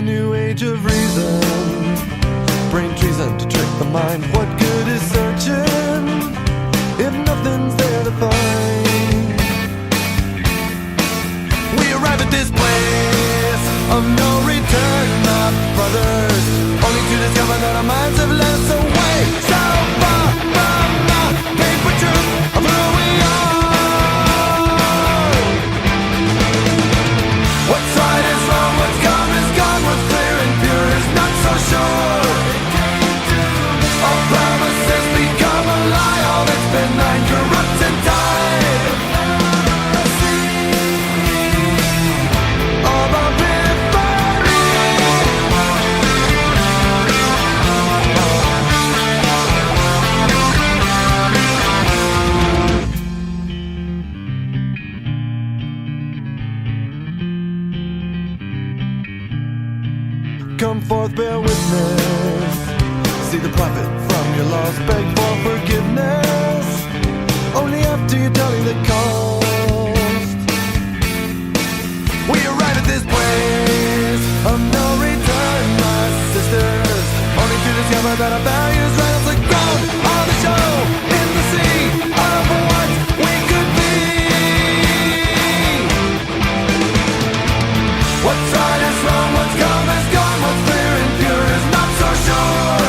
a new age of reason, brain treason to trick the mind. What good is searching if nothing's there to find? We arrive at this place of no return, my brothers, only to discover that our minds have led us away so far from the paper truth of who we are. What's right is wrong, what's gone is gone, what's clear and pure is not so sure. All promises become a lie, all that's benign corrupts in time. All about come forth, bear witness. See the profit from your loss, beg for forgiveness. Only after you tally the cost. We arrive at this place of no return, my sisters, only to discover that our values right off the ground on the show in the sea of what we could be. What's right is wrong, what's come is gone, what's clear and pure is not so sure.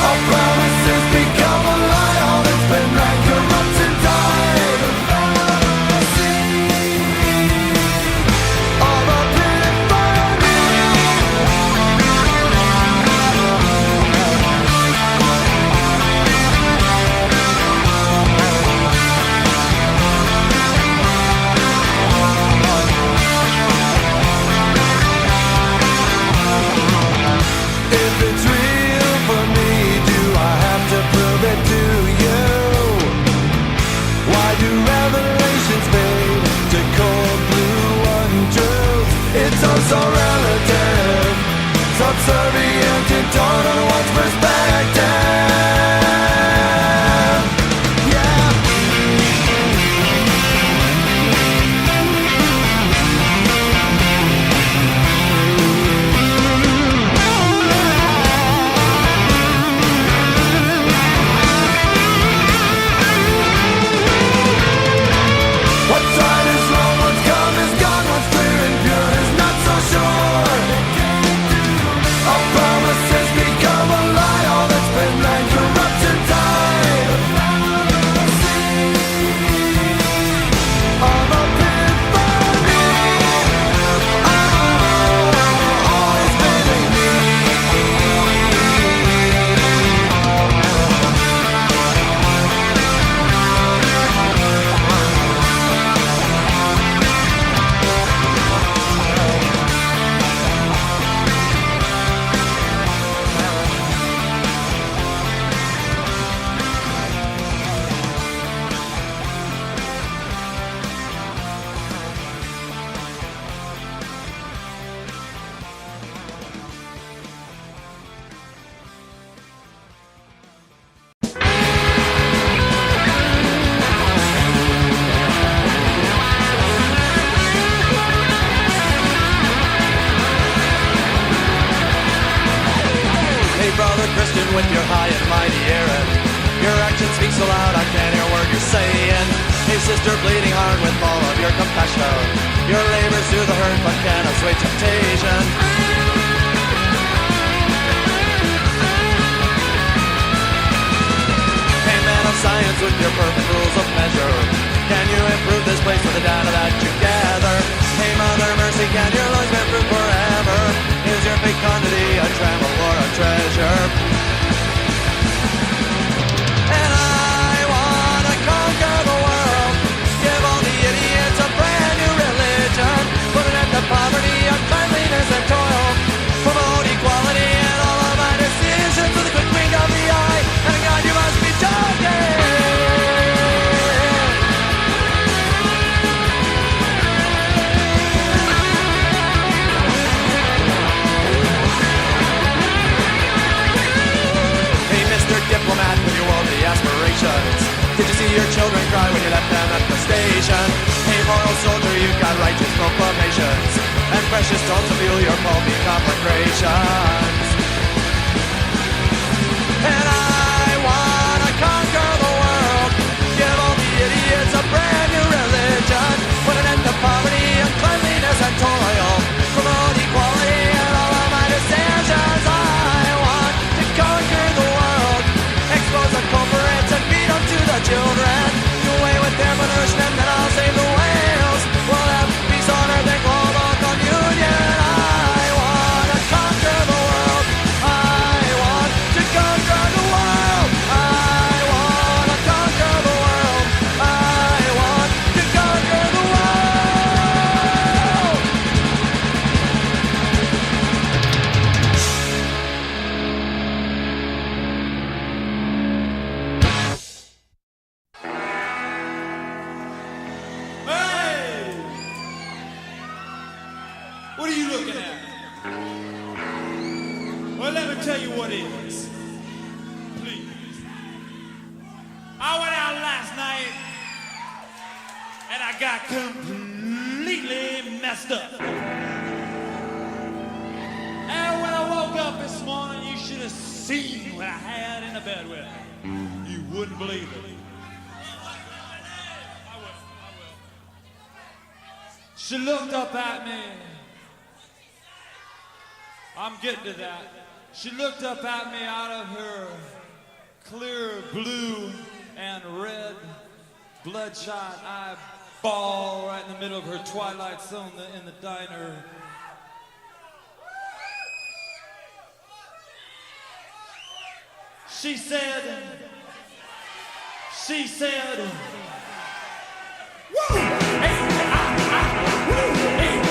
All promises become a lie, all that's been right corrupts in time. All the if it's real for me, do I have to prove it to you? Why do revelations fade to cold blue untruth? It's all so relative, subservient and torn on one's perspective. What's right is wrong, what's come is gone, what's clear and pure is not so sure. All promises become a lie, all that's been right corrupts in time. All the pitfalls, always failing me. Hey brother Christian with your high and mighty errand, your actions speak so loud I can't hear a word you're saying. Hey sister bleeding heart with all of your compassion, your labors do the hurt but can't assuage temptation. Hey man of science with your perfect rules of measure, can you improve this place with the data that you gather? Hey mother mercy, can your lungs be improved forever? Is your fecundity a trammel or a treasure? And I wanna conquer the world, give all the idiots a brand new religion, put an end to poverty, uncleanliness and toil, promote equality and all of my decisions with a quick wink of the eye, and God you must be joking. Diplomat with your worldly aspirations, did you see your children cry when you left them at the station? Hey moral soldier, you've got righteous proclamations and precious stones to fuel your pulpy conflagrations. And I wanna conquer the world, give all the idiots a brand new religion, put an end to poverty, uncleanliness and toil, promote equality in all of my decisions. I want to conquer the world, expose the culprits and feed them to the children, do away with their pollution and then I'll save the whales. We'll have peace on earth and global communion. I want to conquer the world, I want to conquer the world, I want to conquer the world, I want to conquer the world. Hey! What are you looking at? Well, let me tell you what it is. Please. I went out last night and I got completely messed up. And when I woke up this morning, you should have seen what I had in the bed with me. You wouldn't believe it. I will. She looked up at me. I'm getting to that. She looked up at me out of her clear blue and red bloodshot eyeball right in the middle of her twilight zone in the diner. She said, woo! Hey, woo! Hey, woo!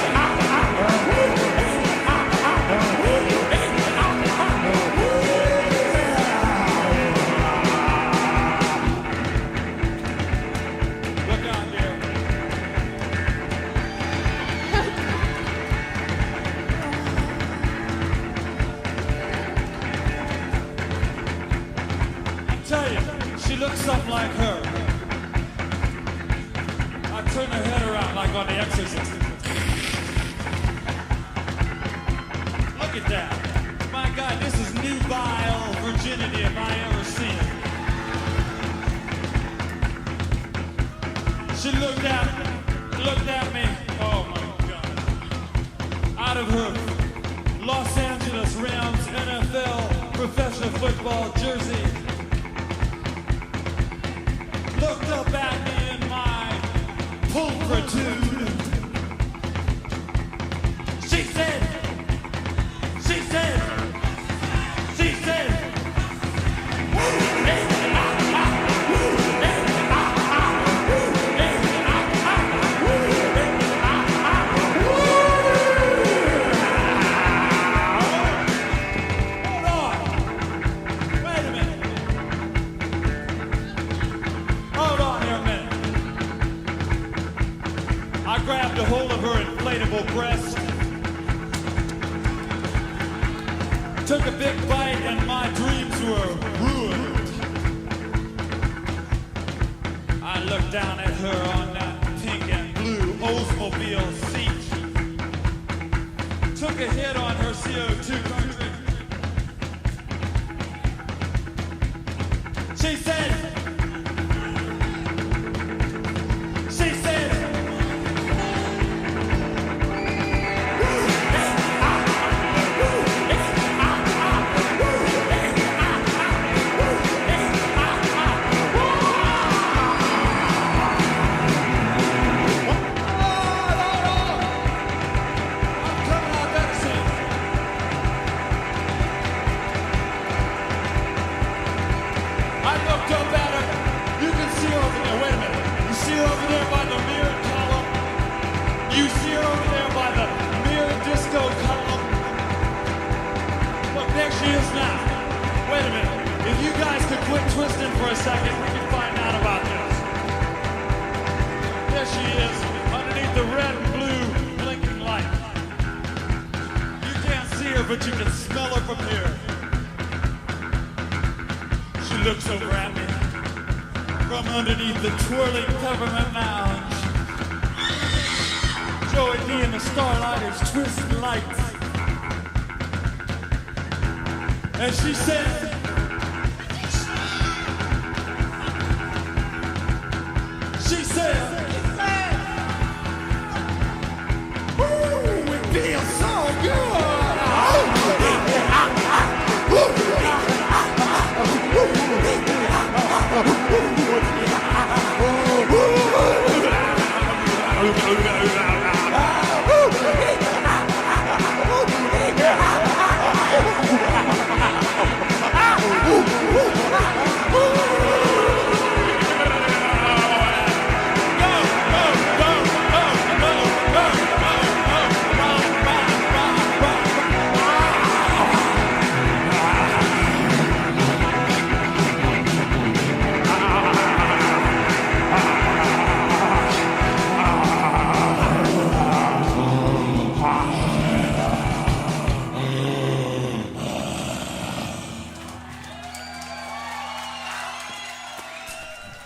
Look out there. I tell you, she looks something like her. I turn her head around like on The Exorcist. Look at that. My God, this is nubile virginity if I ever seen it. She looked at me, oh my God. Out of her Los Angeles Rams NFL professional football jersey. Looked up at me in my pulchritude. She said, woo! Hey, woo! Hey, woo! Hey, woo! Hey, hold on. Wait a minute. Hold on here a minute. I grabbed a hold of her inflatable breast, took a big bite, and my dreams were ruined. I looked down at her on that pink and blue Oldsmobile seat, took a hit on her CO2 cartridge. She said, twisting for a second, we can find out about this. There she is, underneath the red and blue blinking light. You can't see her, but you can smell her from here. She looks over at me from underneath the twirling peppermint lounge. Joey D in the the starlight is twisting lights. And she said, ooh, it feels so good.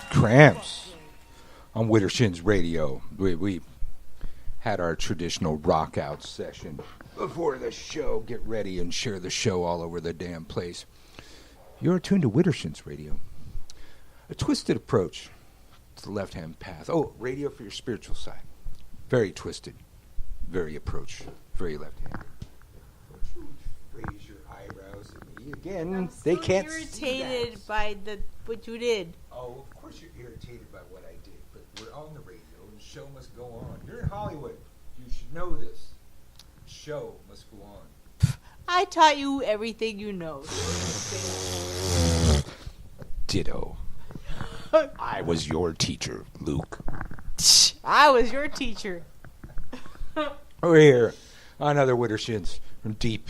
Cramps on Widdershins Radio. We had our traditional rock out session before the show. Get ready and share the show all over the damn place. You're tuned to Widdershins Radio. A twisted approach to the left-hand path. Oh, radio for your spiritual side. Very twisted. Very approach. Very left-handed. Raise your eyebrows at me again. I'm They so can't irritated see that. by what you did. Oh, of course you're irritated by what I did, but we're on the radio and the show must go on. You're in Hollywood. You should know this. The show must go on. I taught you everything you know. Ditto. I was your teacher, Luke. I was your teacher. We're here on another Widdershins from deep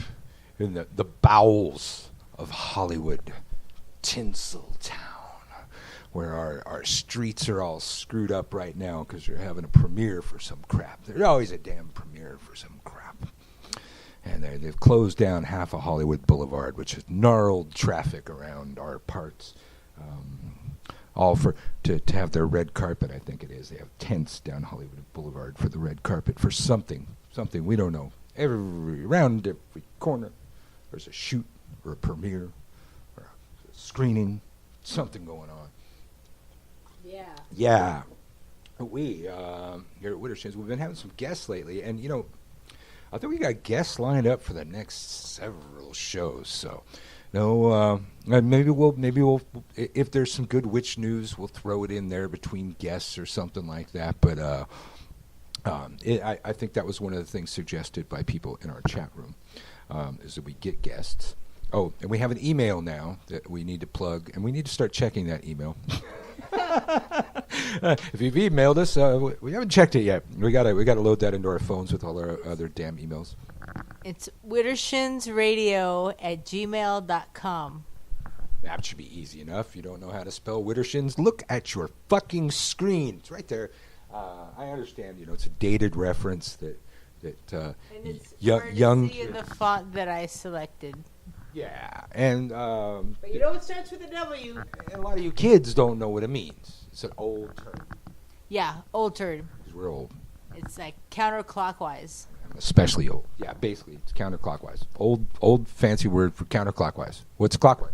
in the bowels of Hollywood, Tinsel Town, where our streets are all screwed up right now because they're having a premiere for some crap. There's always a damn premiere for some crap. And they've closed down half of Hollywood Boulevard, which has gnarled traffic around our parts. All to have their red carpet, I think it is. They have tents down Hollywood Boulevard for the red carpet for something we don't know. Around every corner, there's a shoot or a premiere or a screening, something going on. Yeah. Yeah. We here at Widdershins, we've been having some guests lately, and I think we got guests lined up for the next several shows. So, maybe we'll if there's some good witch news, we'll throw it in there between guests or something like that. But I think that was one of the things suggested by people in our chat room, is that we get guests. Oh, and we have an email now that we need to plug, and we need to start checking that email. If you've emailed us, we haven't checked it yet. We gotta load that into our phones with all our other damn emails. It's widdershinsradio@gmail.com. That should be easy enough. You don't know how to spell Widdershins? Look at your fucking screen. It's right there. I understand. It's a dated reference that And it's young see in the font that I selected. Yeah, and But you know it starts with a W. a lot of you kids don't know what it means. It's an old term. Yeah, old turd. 'Cause we're old. It's like counterclockwise. I'm especially old. Yeah, basically, it's counterclockwise. Old fancy word for counterclockwise. What's clockwise?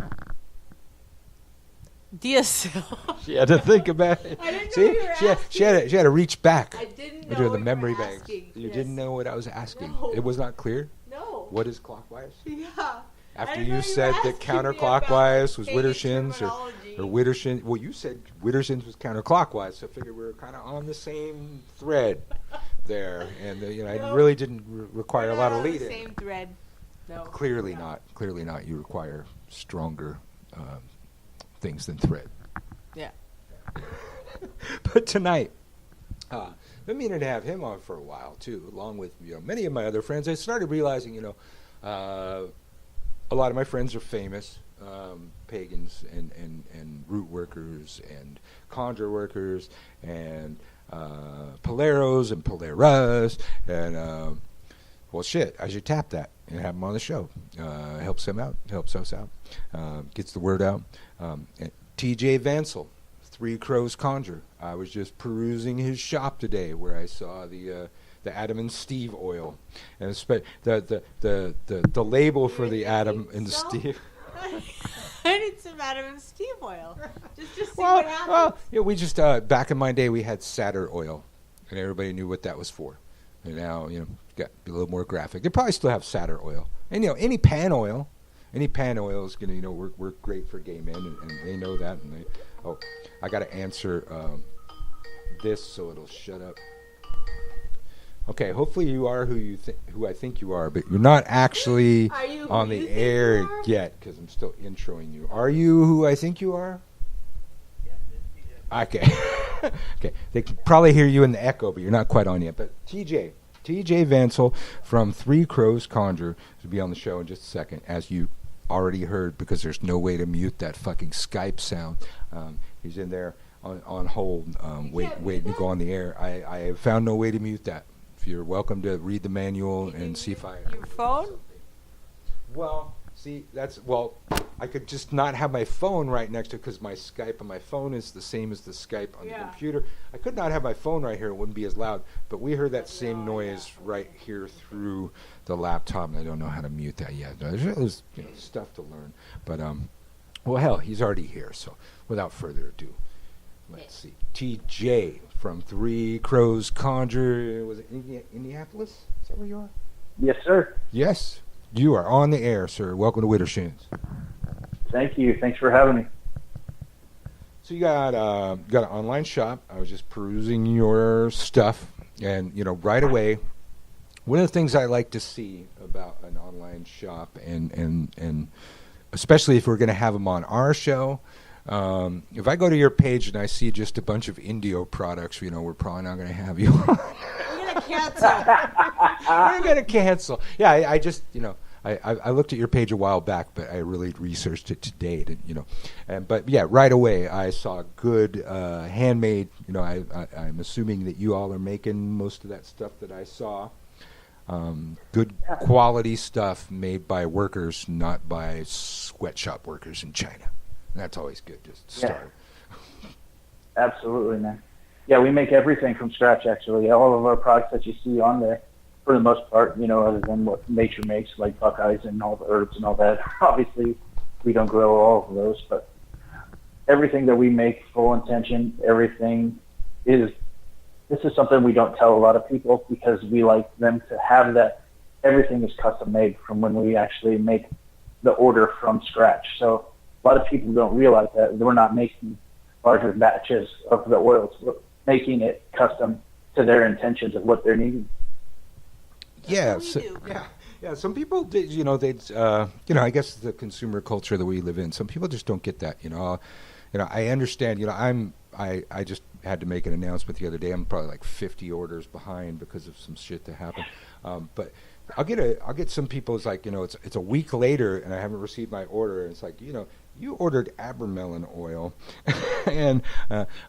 Diasil. She had to think about it. I didn't know See, you were she had to reach back. I didn't know into the what you memory were banks. asking. You Yes. didn't know what I was asking. No. It was not clear. No. What is clockwise? Yeah. I After didn't know you were said that asking me counterclockwise about was pagan Widdershins terminology. or Widdershins. Well, you said Widdershins was counterclockwise, so I figured we were kind of on the same thread there. And I No. really didn't require We're a lot not of on the lead in. Same thread. No. Clearly not. Clearly not. You require stronger things than thread. Yeah. But tonight, I've been meaning to have him on for a while too, along with many of my other friends. I started realizing, a lot of my friends are famous pagans and root workers and conjure workers and poleros and poleras and well, shit, I should tap that and have him on the show. Helps him out, helps us out, gets the word out. And TJ Vancil, Three Crows Conjure. I was just perusing his shop today, where I saw the Adam and Steve oil, and the label for the Adam and Steve. I need some Adam and Steve oil. Just to see Well, what happens. yeah, we just back in my day we had Satyr oil, and everybody knew what that was for. And now got to be a little more graphic. They probably still have Satyr oil, and any pan oil is gonna work great for gay men, and they know that. And I got to answer this so it'll shut up. Okay, hopefully you are who I think you are, but you're not actually on the air yet because I'm still introing you. Are you who I think you are? Okay. Okay. They can probably hear you in the echo, but you're not quite on yet. But TJ Vancil from Three Crows Conjure will be on the show in just a second, as you already heard, because there's no way to mute that fucking Skype sound. He's in there on hold, waiting to go on the air. I have found no way to mute that. If you're welcome to read the manual and see if I... Your phone? Well, see, I could just not have my phone right next to it because my Skype on my phone is the same as the Skype on the computer. I could not have my phone right here. It wouldn't be as loud. But we heard that same noise right here through the laptop, and I don't know how to mute that yet. There's stuff to learn. But, well, hell, he's already here. So without further ado, let's see. TJ from Three Crows Conjure. Was it Indianapolis? Is that where you are? Yes, sir. Yes. You are on the air, sir. Welcome to Widdershins. Thank you. Thanks for having me. So you got an online shop. I was just perusing your stuff, and right away, one of the things I like to see about an online shop, and especially if we're going to have them on our show. If I go to your page and I see just a bunch of Indio products, we're probably not going to have you on. We're going to cancel. We're going to cancel. Yeah, I just, I looked at your page a while back, but I really researched it to date. But yeah, right away I saw good handmade, I'm assuming that you all are making most of that stuff that I saw. Good quality stuff made by workers, not by sweatshop workers in China. That's always good, just to start. Absolutely, man. Yeah, we make everything from scratch, actually. All of our products that you see on there, for the most part, other than what nature makes, like buckeyes and all the herbs and all that. Obviously, we don't grow all of those, but everything that we make, full intention, everything this is something we don't tell a lot of people because we like them to have that everything is custom made from when we actually make the order from scratch. So a lot of people don't realize that we're not making larger batches of the oils. We're making it custom to their intentions of what they're needing. Yeah, yeah. Some people, I guess the consumer culture that we live in. Some people just don't get that. I understand. I just had to make an announcement the other day. I'm probably like 50 orders behind because of some shit that happened. But I'll get some people. It's like it's a week later and I haven't received my order. And it's like you ordered abramelin oil and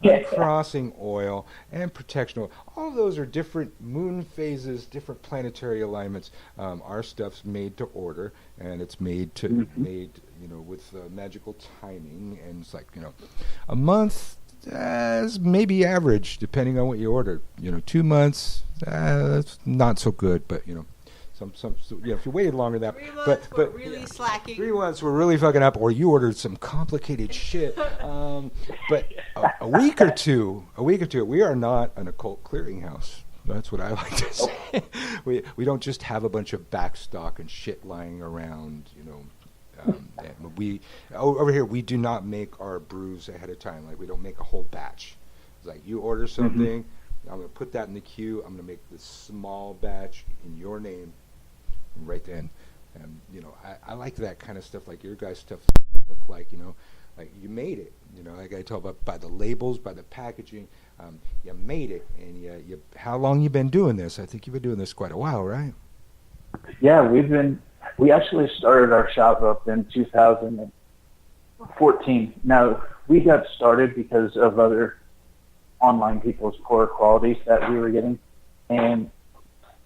uncrossing oil and protection oil. All of those are different moon phases, different planetary alignments. Our stuff's made to order, and it's made with magical timing. And it's like a month is maybe average, depending on what you ordered. 2 months, that's not so good, but if you waited longer than that, 3 months but really slacking. 3 months were really fucking up, or you ordered some complicated shit. But a week or two, we are not an occult clearinghouse. That's what I like to say. We don't just have a bunch of backstock and shit lying around. We over here we do not make our brews ahead of time. Like we don't make a whole batch. It's like you order something, I'm going to put that in the queue. I'm going to make this small batch in your name. Right then, and I like that kind of stuff. Like your guys' stuff look like like you made it. Like I talk about by the labels, by the packaging. You made it, and you. How long you been doing this? I think you've been doing this quite a while, right? Yeah, we actually started our shop up in 2014. Now we got started because of other online people's poor qualities that we were getting, and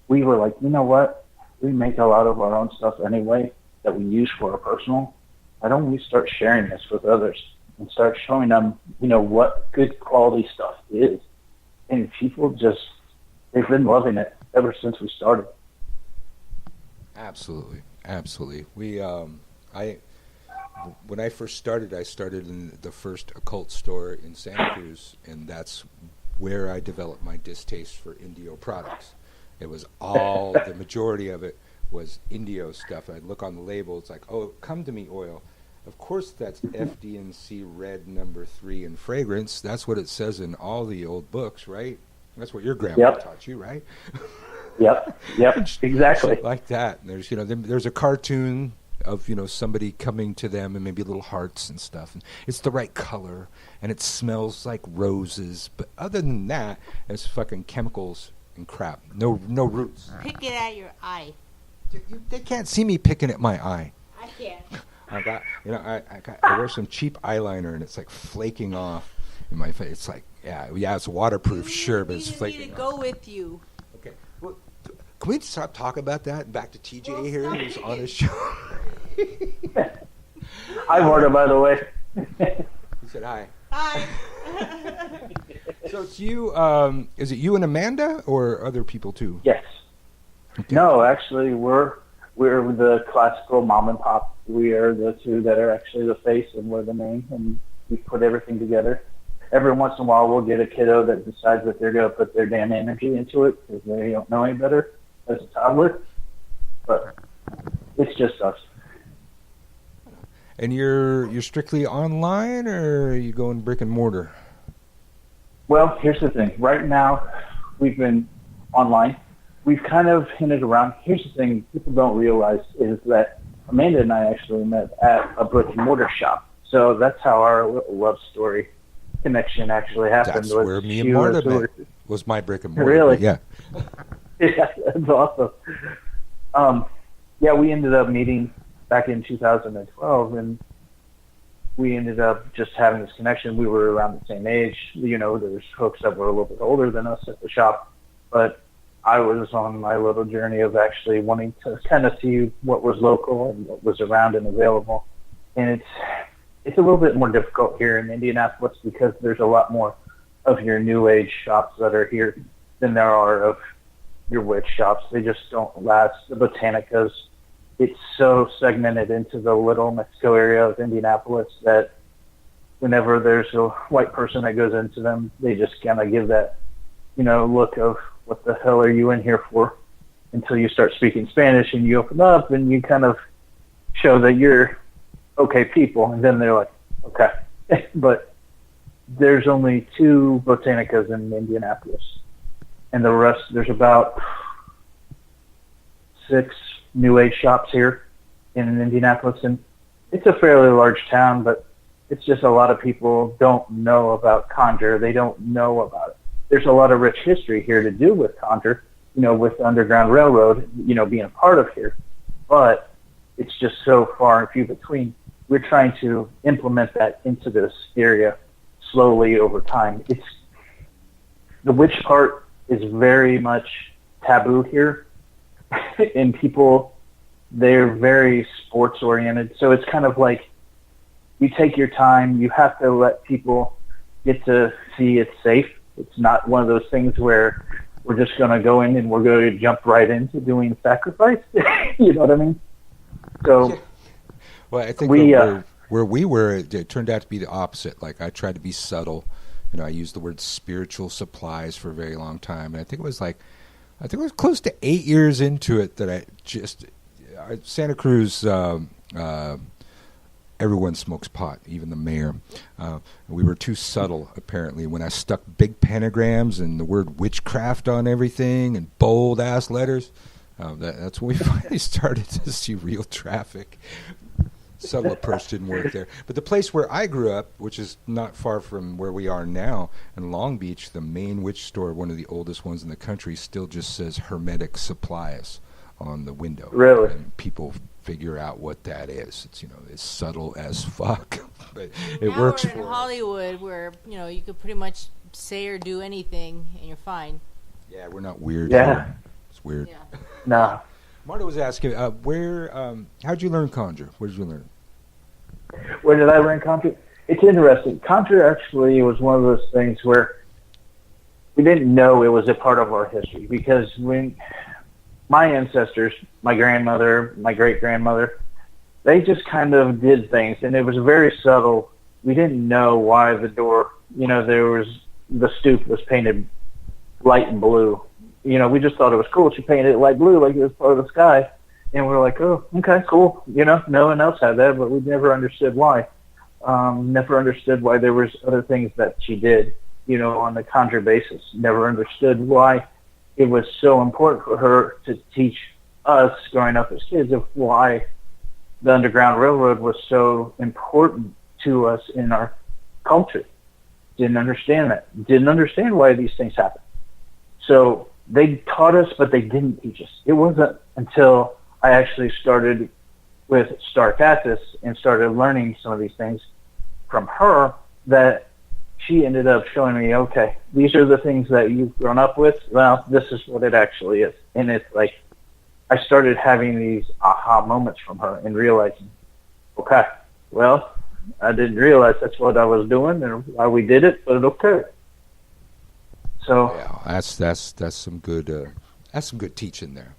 we were like, you know what? We make a lot of our own stuff anyway that we use for our personal. Why don't we start sharing this with others? and start showing them, what good quality stuff is. And people they've been loving it ever since we started. Absolutely. When I first started, I started in the first occult store in Santa Cruz, and that's where I developed my distaste for Indio products. It was the majority of it was Indio stuff. I'd look on the label, it's like, oh, come to me oil. Of course, that's FD&C red number 3 in fragrance. That's what it says in all the old books, right? That's what your grandma taught you, right? Yep, exactly. Shit like that. And there's a cartoon of somebody coming to them and maybe little hearts and stuff, and it's the right color and it smells like roses, but other than that, it's fucking chemicals and crap. No roots. Pick it at your eye. They can't see me picking at my eye. I can. I wear some cheap eyeliner and it's like flaking off in my face. It's like it's waterproof, sure, but it's flaking need to off. go with you. Okay, well, can we stop talking about that? Back to TJ here, who's on his show. Hi, Marta, by the way. He said hi. Hi. So it's you. Is it you and Amanda, or other people too? Yes. Okay. No, actually, we're the classical mom and pop. We are the two that are actually the face, and we're the name, and we put everything together. Every once in a while, we'll get a kiddo that decides that they're going to put their damn energy into it because they don't know any better as a toddler. But it's just us. And you're strictly online, or are you going brick and mortar? Well, here's the thing. Right now, we've been online. We've kind of hinted around. Here's the thing people don't realize is that Amanda and I actually met at a brick and mortar shop. So that's how our little love story connection actually happened. That's where me and Marta met. Was my brick and mortar. Really? Yeah. Yeah, that's awesome. We ended up meeting back in 2012, and we ended up just having this connection. We were around the same age. There's folks that were a little bit older than us at the shop, but I was on my little journey of actually wanting to kind of see what was local and what was around and available. And it's a little bit more difficult here in Indianapolis because there's a lot more of your new age shops that are here than there are of your witch shops. They just don't last. The Botanicas, it's so segmented into the Little Mexico area of Indianapolis that whenever there's a white person that goes into them, they just kind of give that, look of what the hell are you in here for, until you start speaking Spanish and you open up and you kind of show that you're okay people, and then they're like, okay. But there's only 2 Botanicas in Indianapolis, and the rest, there's about 6 New Age shops here in Indianapolis, and it's a fairly large town, but it's just a lot of people don't know about Conjure. They don't know about it. There's a lot of rich history here to do with Conjure, with the Underground Railroad, being a part of here, but it's just so far and few between. We're trying to implement that into this area slowly over time. The witch part is very much taboo here, and people, they're very sports oriented. So it's kind of like you take your time. You have to let people get to see it's safe. It's not one of those things where we're just going to go in and we're going to jump right into doing sacrifice. You know what I mean? So, well, I think where we were, it turned out to be the opposite. Like, I tried to be subtle. I used the word spiritual supplies for a very long time, and I think it was close to 8 years into it that Santa Cruz, everyone smokes pot, even the mayor. We were too subtle, apparently. When I stuck big pentagrams and the word witchcraft on everything and bold-ass letters, that's when we finally started to see real traffic. Subtle approach didn't work there. But the place where I grew up, which is not far from where we are now, in Long Beach, the main witch store, one of the oldest ones in the country, still just says Hermetic Supplies on the window. Really? And people figure out what that is. It's it's subtle as fuck, but it now works we're in for Hollywood, where you could pretty much say or do anything and you're fine. Yeah, we're not weird. Yeah. Here. It's weird. Yeah. nah. Marta was asking, how'd you learn Conjure? Where did you learn it? Where did I learn Conjure? it's interesting. Conjure actually was one of those things where we didn't know it was a part of our history, because when my ancestors, my grandmother, my great-grandmother, they just kind of did things, and it was very subtle. We didn't know why the door, the stoop was painted light and blue. We just thought it was cool. She painted it light blue like it was part of the sky. And we were like, oh, okay, cool. No one else had that, but we never understood why. Never understood why there was other things that she did, on the Conjure basis. Never understood why it was so important for her to teach us growing up as kids of why the Underground Railroad was so important to us in our culture. Didn't understand that. Didn't understand why these things happen. So they taught us, but they didn't teach us. It wasn't until I actually started with Star Cactus and started learning some of these things from her that she ended up showing me, okay, these are the things that you've grown up with. Well, this is what it actually is. And it's like I started having these aha moments from her and realizing, okay, well, I didn't realize that's what I was doing and why we did it, but okay. So yeah, that's some good teaching there.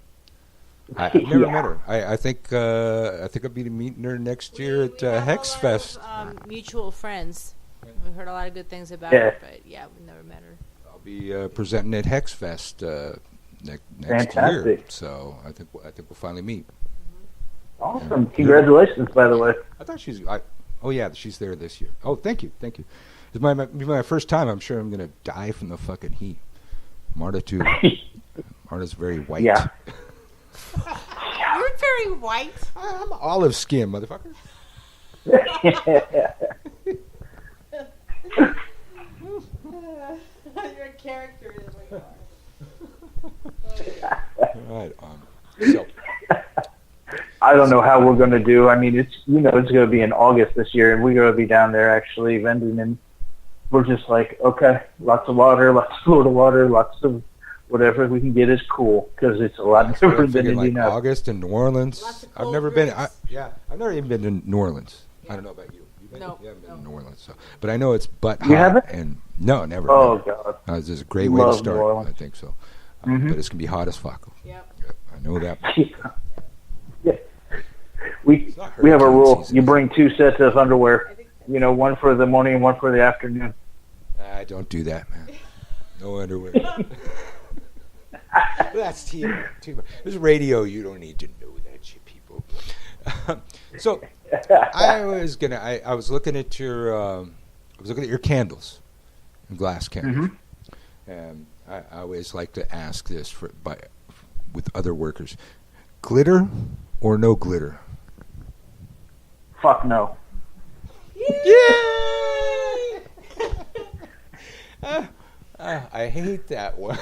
I've never met her. I think I'll be meeting her next year at Hex Fest. Mutual friends. We've heard a lot of good things about her, but yeah, we've never met her. I'll be presenting at Hex Fest next fantastic. Year. So I think we'll finally meet. Awesome! Congratulations, by the way. I thought she's there this year. Oh, thank you. It's my first time. I'm sure I'm gonna die from the fucking heat. Marta's very white. Yeah. You're very white. I'm olive skin, motherfucker. Your character is what you are. All right. So. I don't know how we're going to do. I mean, it's going to be in August this year, and we're going to be down there actually vending, and we're just like, okay, lots of water, lots of Florida water, lots of whatever we can get is cool, because it's a lot different than Indianapolis. August in New Orleans. I've never been. I've never even been to New Orleans. Yeah. I don't know about you. No, you haven't been to New Orleans, so. But I know it's hot. You haven't? And no, never. Oh never. God, this is a great way to start. I think so. Mm-hmm. But it's gonna be hot as fuck. Yep. I know that. Yeah. We have a rule. You bring 2 sets of underwear. One for the morning and one for the afternoon. I don't do that, man. No underwear. That's too much. This is radio. You don't need to know that shit, people. So I was looking at your candles, glass candles, and I always like to ask this with other workers: glitter or no glitter? Fuck no. Yay! I hate that one.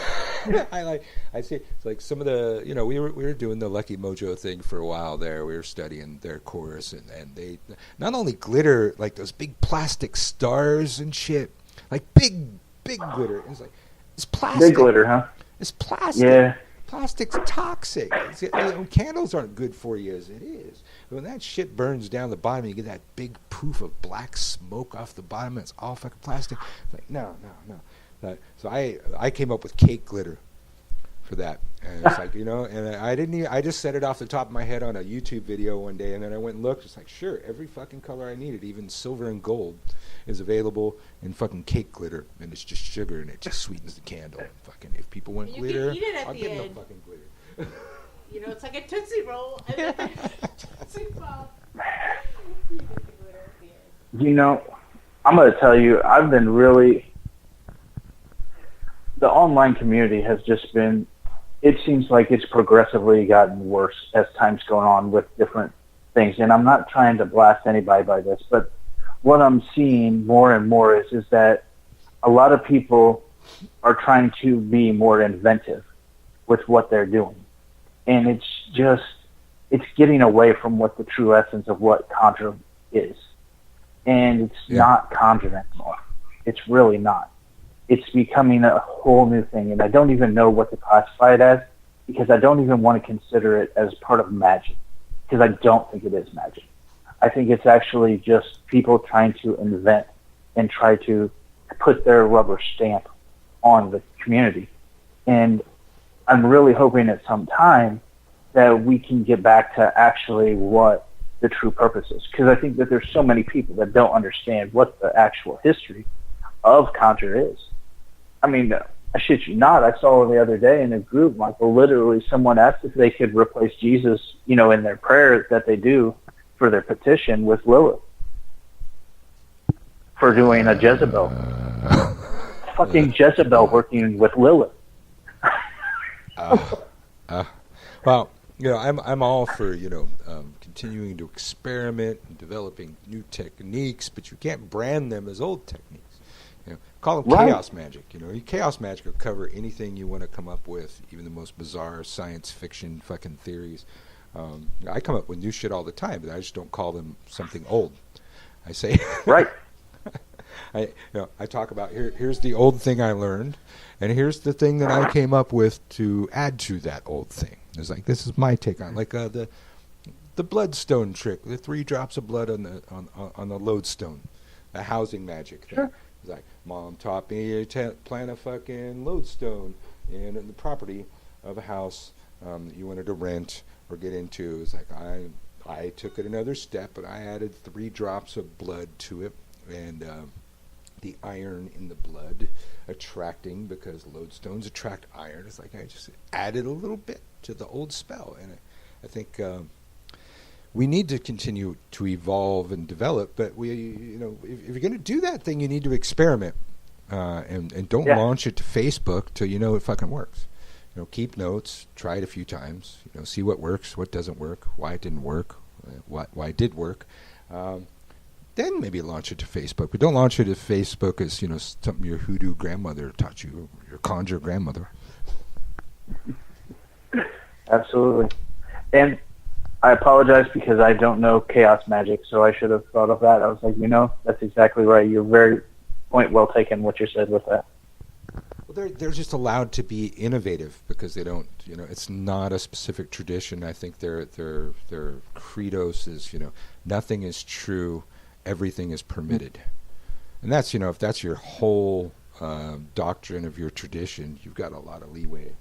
I see. It's like some of the, we were doing the Lucky Mojo thing for a while there. We were studying their course, and they not only glitter, like those big plastic stars and shit, like big glitter. It's plastic. Big glitter, huh? It's plastic. Yeah. Plastic's toxic. Candles aren't good for you as it is. When that shit burns down the bottom, you get that big poof of black smoke off the bottom, and it's all fucking plastic. It's like, no. So I came up with cake glitter for that, and it's like, and I just set it off the top of my head on a YouTube video one day, and then I went and looked. It's like, sure, every fucking color I needed, even silver and gold, is available in fucking cake glitter, and it's just sugar, and it just sweetens the candle. And fucking, if people want glitter, I'll give them fucking glitter. It's like a Tootsie Roll and then Tootsie Pop. I'm going to tell you, I've been really... The online community has just been... It seems like it's progressively gotten worse as time's going on with different things. And I'm not trying to blast anybody by this, but what I'm seeing more and more is that a lot of people are trying to be more inventive with what they're doing. And it's getting away from what the true essence of what Conjure is. And it's not Conjure anymore. It's really not. It's becoming a whole new thing, and I don't even know what to classify it as, because I don't even want to consider it as part of magic, because I don't think it is magic. I think it's actually just people trying to invent and try to put their rubber stamp on the community. And I'm really hoping at some time that we can get back to actually what the true purpose is. Because I think that there's so many people that don't understand what the actual history of Conjure is. I mean, I shit you not, I saw the other day in a group, Michael, literally someone asked if they could replace Jesus, in their prayers that they do for their petition with Lilith for doing a Jezebel. Fucking Jezebel working with Lilith. Well, I'm all for continuing to experiment and developing new techniques, but you can't brand them as old techniques. Call them Right. chaos magic. Chaos magic will cover anything you want to come up with, even the most bizarre science fiction fucking theories. I come up with new shit all the time, but I just don't call them something old. I say, Right. I talk about here's the old thing I learned, and here's the thing that I came up with to add to that old thing. It's like, this is my take on the bloodstone trick, the 3 drops of blood on the lodestone, the housing magic thing. Sure. It's like, Mom taught me to plant a fucking lodestone in the property of a house that you wanted to rent or get into. It's like, I took it another step, and I added 3 drops of blood to it, and the iron in the blood attracting, because lodestones attract iron. It's like I just added a little bit to the old spell, and I think we need to continue to evolve and develop. But if you're going to do that thing, you need to experiment and don't launch it to Facebook till you know it fucking works. Keep notes, try it a few times, see what works, what doesn't work, why it didn't work, why it did work. Then maybe launch it to Facebook. But don't launch it to Facebook as, something your HooDoo grandmother taught you, your Conjure grandmother. Absolutely. And I apologize because I don't know chaos magic, so I should have thought of that. I was like, that's exactly right. You're very point well taken what you said with that. Well, they're just allowed to be innovative because they don't, it's not a specific tradition. I think their credos is, nothing is true, everything is permitted. And that's, if that's your whole doctrine of your tradition, you've got a lot of leeway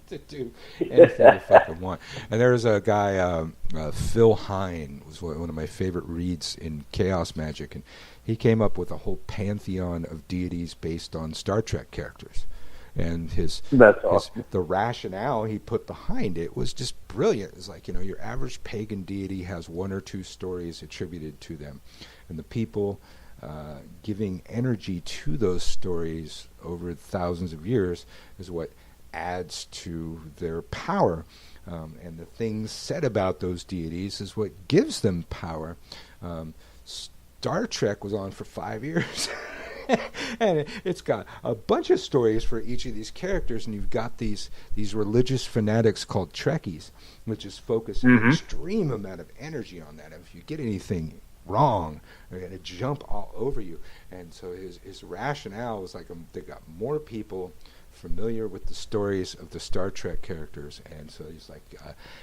to do anything you fucking want. And there's a guy, Phil Hine, was one of my favorite reads in Chaos Magic, and he came up with a whole pantheon of deities based on Star Trek characters. And That's awesome. the rationale he put behind it was just brilliant. It's like, your average pagan deity has 1 or 2 stories attributed to them. And the people giving energy to those stories over thousands of years is what adds to their power. And the things said about those deities is what gives them power. Star Trek was on for 5 years. And it's got a bunch of stories for each of these characters, and you've got these religious fanatics called Trekkies, which is focusing an extreme amount of energy on that. If you get anything wrong, they're going to jump all over you. And so his rationale was like, they got more people familiar with the stories of the Star Trek characters. And so he's like,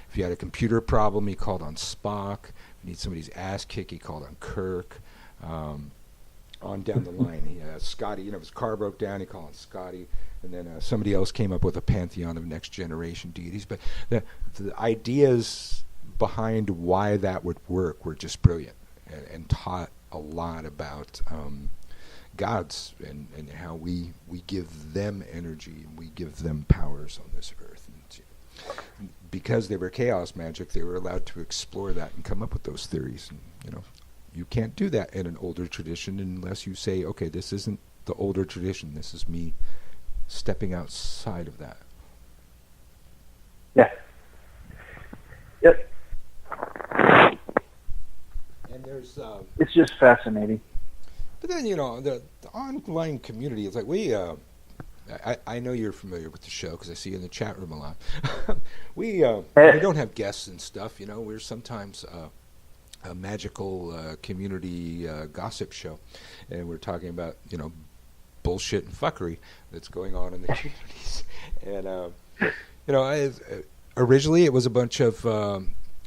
if you had a computer problem, he called on Spock. If you need somebody's ass kicked, he called on Kirk. On down the line, he Scotty, his car broke down, he called on Scotty, and then somebody else came up with a pantheon of next generation deities. But the ideas behind why that would work were just brilliant, and taught a lot about gods and how we give them energy and we give them powers on this earth. And because they were chaos magic, they were allowed to explore that and come up with those theories. And, you can't do that in an older tradition unless you say, okay, this isn't the older tradition. This is me stepping outside of that. Yeah. Yep. And there's... it's just fascinating. But then, the online community, it's like I know you're familiar with the show because I see you in the chat room a lot. we don't have guests and stuff, We're sometimes... a magical community gossip show, and we're talking about bullshit and fuckery that's going on in the communities. And originally it was a bunch of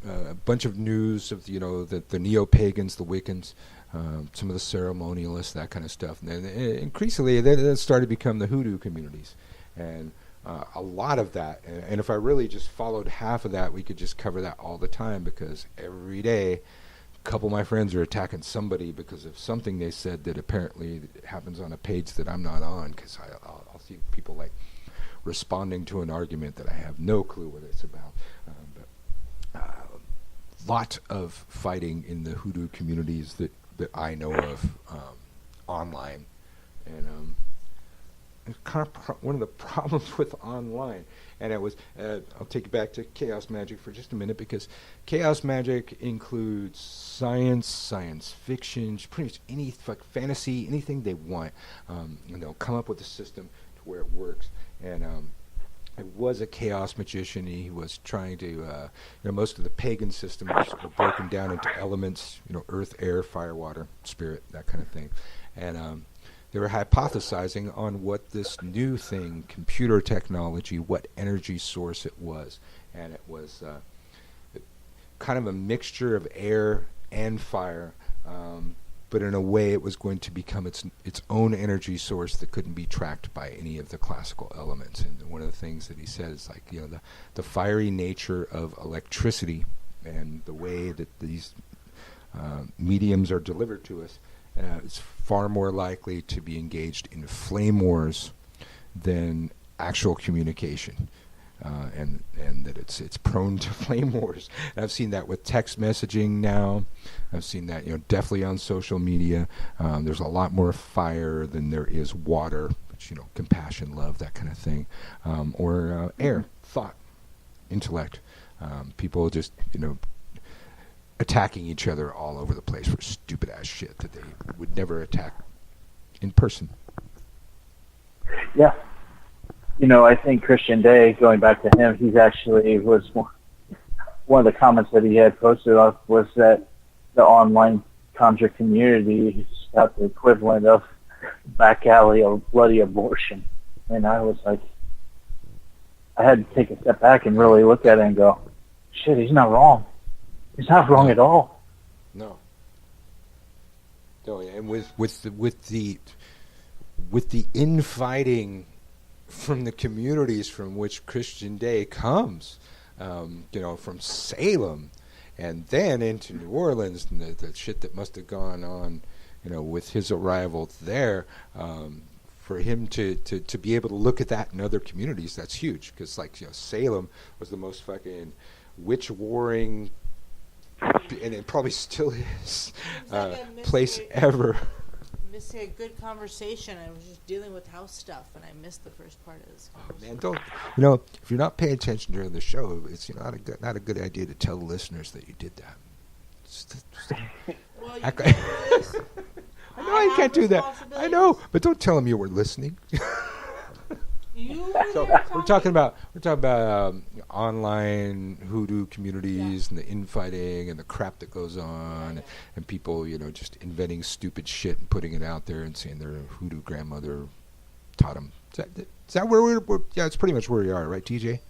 a bunch of news of the neo-pagans, the Wiccans, some of the ceremonialists, that kind of stuff. And then increasingly, that started to become the HooDoo communities, and a lot of that. And if I really just followed half of that, we could just cover that all the time, because every day, a couple of my friends are attacking somebody because of something they said that apparently happens on a page that I'm not on, because I'll see people like responding to an argument that I have no clue what it's about. Lot of fighting in the HooDoo communities that I know of online, and it's kind of one of the problems with online. And it was I'll take you back to chaos magic for just a minute, because chaos magic includes science fiction, pretty much any fantasy, anything they want. And they'll come up with a system to where it works. And it was a chaos magician. He was trying to, most of the pagan systems were broken down into elements, earth, air, fire, water, spirit, that kind of thing. And they were hypothesizing on what this new thing, computer technology, what energy source it was. And it was kind of a mixture of air and fire, but in a way it was going to become its own energy source that couldn't be tracked by any of the classical elements. And one of the things that he said is the fiery nature of electricity and the way that these mediums are delivered to us is far more likely to be engaged in flame wars than actual communication. And that it's prone to flame wars. And I've seen that with text messaging now. I've seen that definitely on social media. There's a lot more fire than there is water, which compassion, love, that kind of thing, or air, thought, intellect. People just attacking each other all over the place for stupid ass shit that they would never attack in person. Yeah. I think Christian Day, going back to him, he's actually was one of the comments that he had posted up was that the online Conjure community is about the equivalent of back alley or bloody abortion. And I was like, I had to take a step back and really look at it and go, shit, he's not wrong. He's not wrong at all. No. No, and with the infighting from the communities from which Christian Day comes, from Salem, and then into New Orleans, and the shit that must have gone on, with his arrival there, for him to be able to look at that in other communities, that's huge, because Salem was the most fucking witch warring, and it probably still is, place ever. Missing a good conversation. I was just dealing with house stuff, and I missed the first part of this conversation. Man, don't if you're not paying attention during the show, it's not a good idea to tell the listeners that you did that. Well, you I know I can't do that. I know, but don't tell them you were listening. So we're talking about online HooDoo communities, and the infighting and the crap that goes on, and people just inventing stupid shit and putting it out there and saying their HooDoo grandmother taught them. Is that where we're? Yeah, it's pretty much where we are, right, TJ?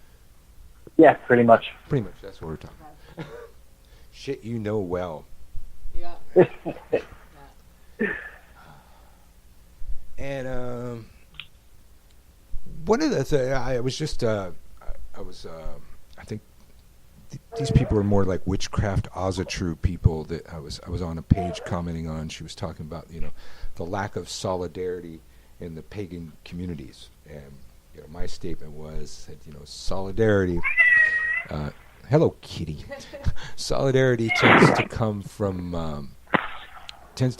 Yeah, pretty much. Pretty much. That's what we're talking about. Shit, well. Yeah. And one of the things I was just I think these people are more like witchcraft Ozatru people that I was on a page commenting on. She was talking about the lack of solidarity in the pagan communities, and my statement was that solidarity. Hello, kitty. Solidarity tends to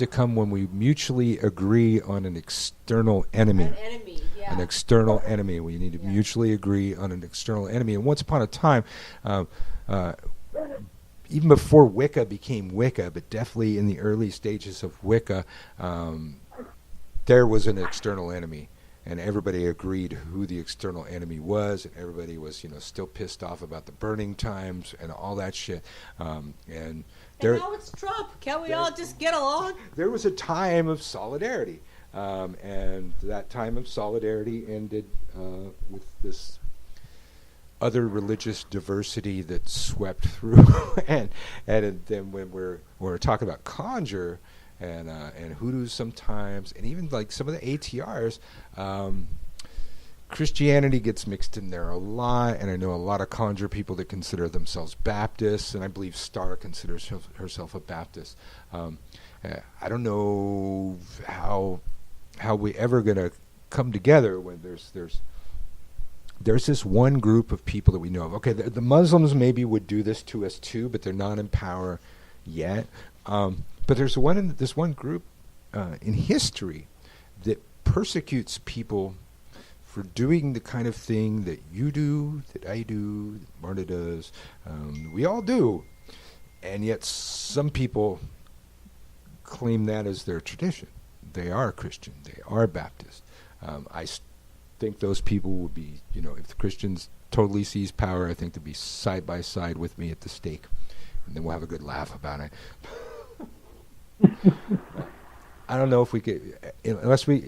come when we mutually agree on an external enemy. An enemy, yeah. An external enemy. We need to mutually agree on an external enemy. And once upon a time, even before Wicca became Wicca, but definitely in the early stages of Wicca, there was an external enemy. And everybody agreed who the external enemy was, and everybody was, still pissed off about the burning times and all that shit. And now it's Trump. Can't we all just get along? There was a time of solidarity, and that time of solidarity ended with this other religious diversity that swept through, and then when we're talking about Conjure and HooDoo sometimes, and even like some of the ATRs, Christianity gets mixed in there a lot, and I know a lot of Conjure people that consider themselves Baptists, and I believe Star considers herself a Baptist. I don't know how we ever gonna come together when there's this one group of people that we know of. Okay, the Muslims maybe would do this to us too, but they're not in power yet. But there's this one group in history that persecutes people for doing the kind of thing that you do, that I do, that Marta does, we all do, and yet some people claim that as their tradition. They are Christian. They are Baptist. I think those people would be, if the Christians totally seize power, I think they'd be side by side with me at the stake, and then we'll have a good laugh about it. I don't know if we could, unless we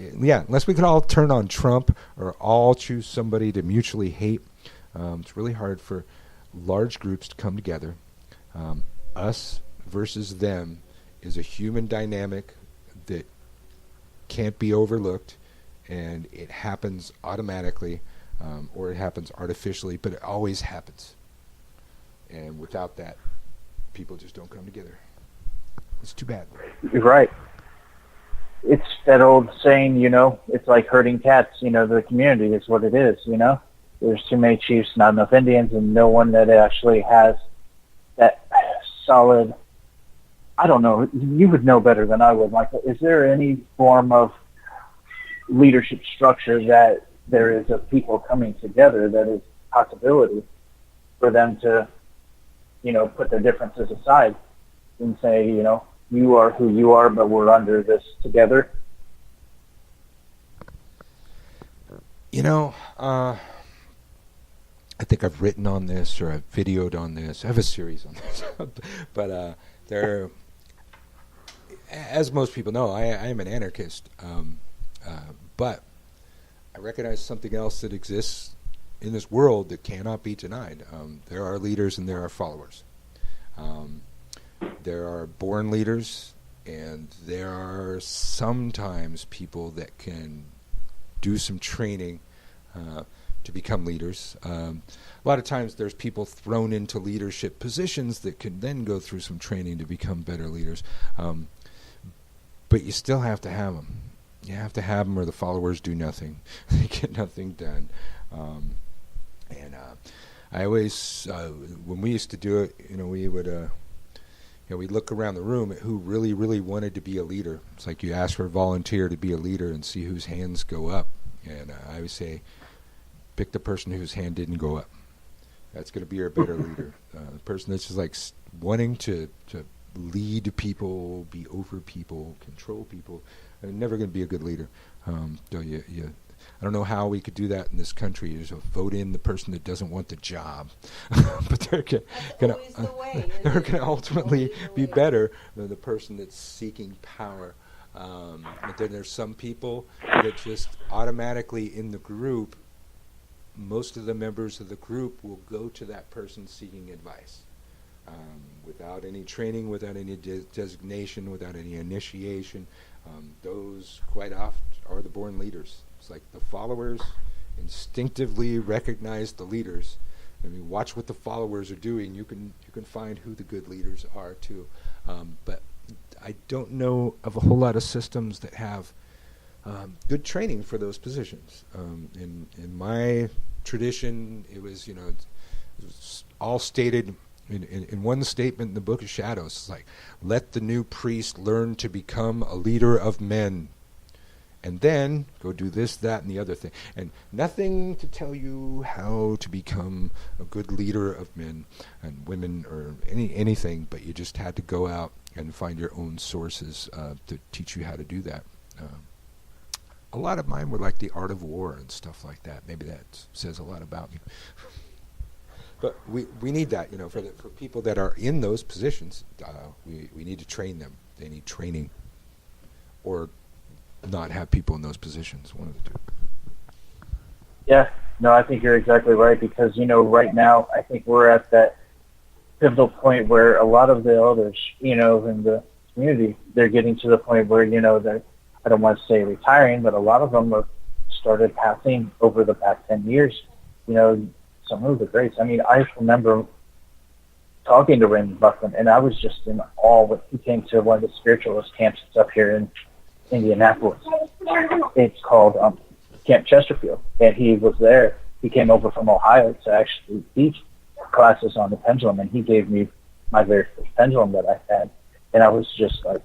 could all turn on Trump or all choose somebody to mutually hate. It's really hard for large groups to come together. Us versus them is a human dynamic that can't be overlooked, and it happens automatically, or it happens artificially, but it always happens. And without that, people just don't come together. It's too bad. You're right. It's that old saying, it's like herding cats, the community is what it is, There's too many chiefs, not enough Indians, and no one that actually has that solid, I don't know, you would know better than I would, Michael. Is there any form of leadership structure that there is of people coming together that is a possibility for them to, put their differences aside and say, you are who you are, but we're under this together? I think I've written on this, or I've videoed on this. I have a series on this. But there, as most people know, I am an anarchist. But I recognize something else that exists in this world that cannot be denied. There are leaders and there are followers. There are born leaders, and there are sometimes people that can do some training to become leaders. A lot of times there's people thrown into leadership positions that can then go through some training to become better leaders. But you still have to have them. You have to have them, or the followers do nothing. They get nothing done. I always, when we used to do it, we would... we'd look around the room at who really, really wanted to be a leader. It's like you ask for a volunteer to be a leader and see whose hands go up. And I would say, pick the person whose hand didn't go up. That's going to be your better leader. The person that's just like wanting to lead people, be over people, control people. They're never going to be a good leader. So I don't know how we could do that in this country. You just vote in the person that doesn't want the job, but they're going to ultimately be better than the person that's seeking power. But then there's some people that just automatically in the group, most of the members of the group will go to that person seeking advice. Without any training, without any designation, without any initiation. Those quite often are the born leaders. It's like the followers instinctively recognize the leaders. I mean, watch what the followers are doing. You can find who the good leaders are too. But I don't know of a whole lot of systems that have good training for those positions. In my tradition, it was all stated in one statement in the Book of Shadows. It's like, let the new priest learn to become a leader of men, and then go do this, that, and the other thing. And nothing to tell you how to become a good leader of men and women or anything, but you just had to go out and find your own sources to teach you how to do that. A lot of mine were like the art of war and stuff like that. Maybe that says a lot about me. But we need that, for people that are in those positions. We need to train them. They need training, or not have people in those positions. One of the two. Yeah, No, I think you're exactly right because, right now I think we're at that pivotal point where a lot of the elders, in the community, they're getting to the point where, they're, I don't want to say retiring, but a lot of them have started passing over the past 10 years. Some of the greats. I mean, I remember talking to Raymond Buckland, and I was just in awe when he came to one of the spiritualist camps that's up here in Indianapolis. It's called Camp Chesterfield, and he was there. He came over from Ohio to actually teach classes on the pendulum, and he gave me my very first pendulum that I had. And I was just like,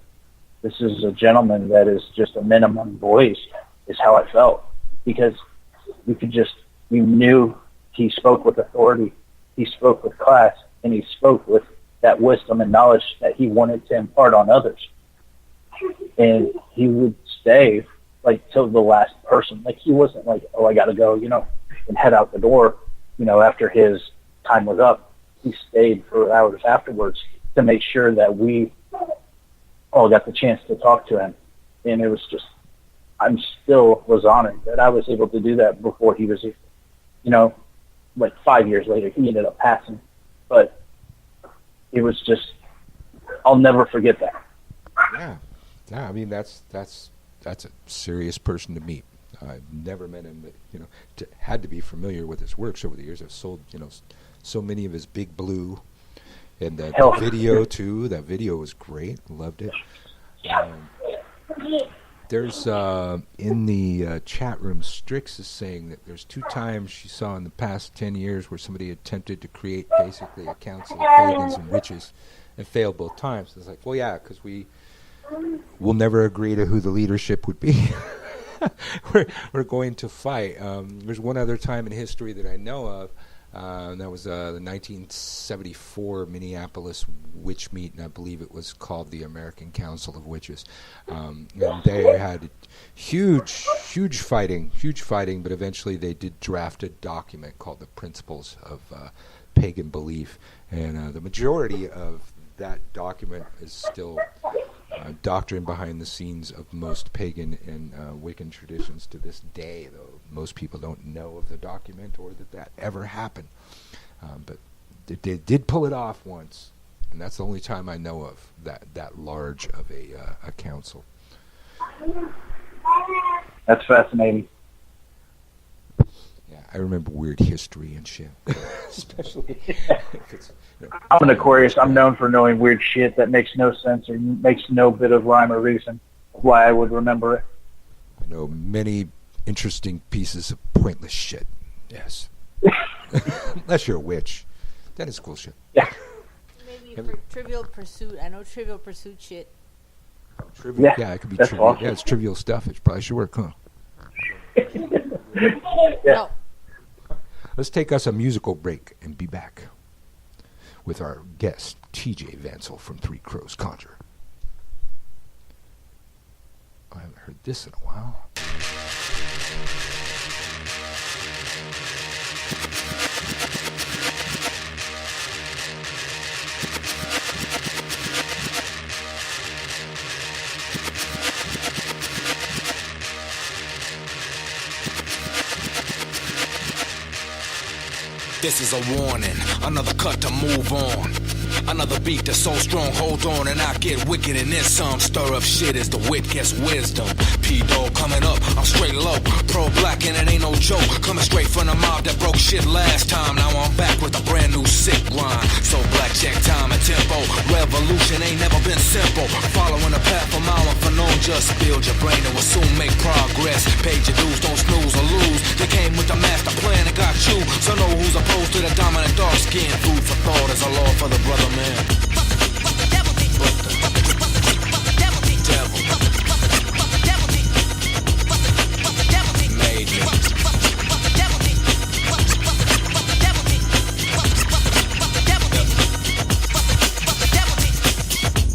this is a gentleman that is just a man among boys, is how I felt. Because you knew he spoke with authority, he spoke with class, and he spoke with that wisdom and knowledge that he wanted to impart on others. And he would stay till the last person. He wasn't like, oh, I got to go, and head out the door, after his time was up. He stayed for hours afterwards to make sure that we all got the chance to talk to him. And it was just, I'm still was honored that I was able to do that before he was, 5 years later, he ended up passing. But it was just, I'll never forget that. Yeah. Yeah, I mean, that's a serious person to meet. I've never met him, but, had to be familiar with his works over the years. I've sold, so many of his Big Blue. And the video, too. That video was great. Loved it. There's, in the chat room, Strix is saying that there's 2 times she saw in the past 10 years where somebody attempted to create basically a council of pagans and witches and failed both times. It's like, well, yeah, because we'll never agree to who the leadership would be. We're going to fight. There's one other time in history that I know of. And that was the 1974 Minneapolis witch meet, and I believe it was called the American Council of Witches. And they had huge fighting, but eventually they did draft a document called the Principles of Pagan Belief. And the majority of that document is still doctrine behind the scenes of most pagan and Wiccan traditions to this day, though most people don't know of the document or that ever happened. But they did pull it off once, and that's the only time I know of that large of a council. That's fascinating. Yeah, I remember weird history and shit. Especially if it's... I'm an Aquarius. I'm known for knowing weird shit that makes no sense or makes no bit of rhyme or reason why I would remember it. I know many interesting pieces of pointless shit. Yes. Unless you're a witch. That is cool shit. Yeah. Maybe for Trivial Pursuit. I know Trivial Pursuit shit. Trivial, yeah, it could be trivial. Awesome. Yeah, it's trivial stuff. It probably should work, huh? Yeah. No. Let's take us a musical break and be back with our guest, TJ Vancil from Three Crows Conjure. I haven't heard this in a while. This is a warning, another cut to move on. Another beat that's so strong, hold on, and I get wicked in this some stir up shit as the wit gets wisdom. P-Dog coming up, I'm straight low, pro-black and it ain't no joke. Coming straight from the mob that broke shit last time. Now I'm back with a brand new sick rhyme. So black, check time and tempo. Revolution ain't never been simple. Following the path of mile for known, just build your brain and will soon make progress. Pay your dues, don't snooze or lose. They came with the master plan and got you. So know who's opposed to the dominant dark skin. Food for thought is a law for the brother man.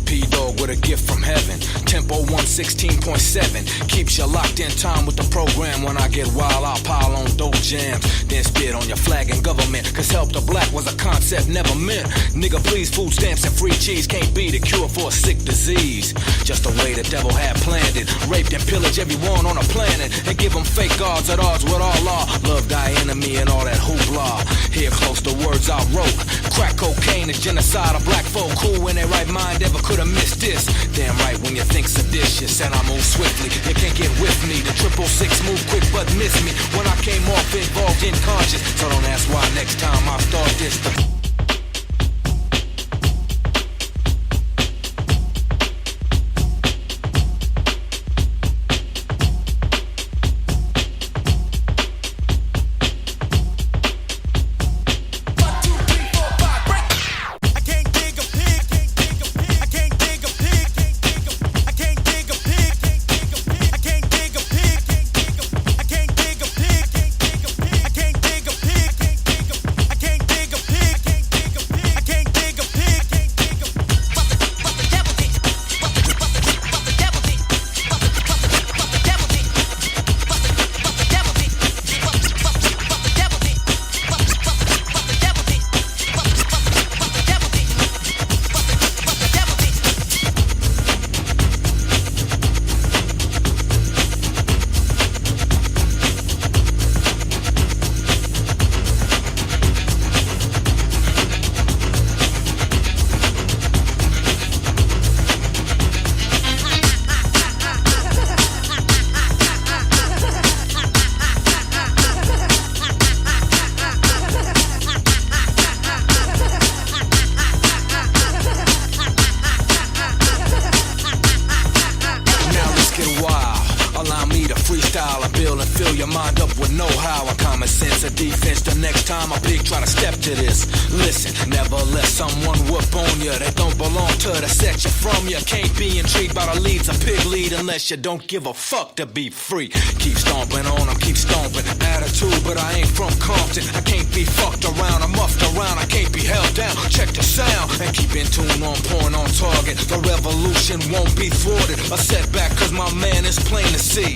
P-Dog with a gift from heaven. tempo 116.7 keeps you locked in time with the program. When I get wild, I'll pile on dope jams, then spit on your flag and government. Cause help the black was a concept never meant. Nigga, please, food stamps and free cheese can't be the cure for a sick disease. Just the way the devil had planned it. Raped and pillage everyone on the planet and give them fake gods at odds with all law. Love thy enemy and all that hoopla. Hear close the words I wrote. Crack cocaine is genocide of black folk. Who in their right mind ever could have missed this? Damn right when you think seditious and I move swiftly. You can't get with me. The 666 move quick but miss me. When I came off involved in conscious. So don't ask why next time I start this. Unless you don't give a fuck to be free. Keep stomping on them, keep stomping. Attitude, but I ain't from Compton. I can't be fucked around, I'm muffed around. I can't be held down. Check the sound and keep in tune on point on target. The revolution won't be thwarted. A setback cause my man is plain to see.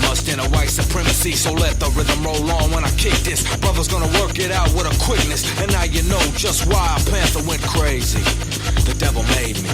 Must in a white supremacy, so let the rhythm roll on when I kick this. Brother's gonna work it out with a quickness. And now you know just why a panther went crazy. The devil made me.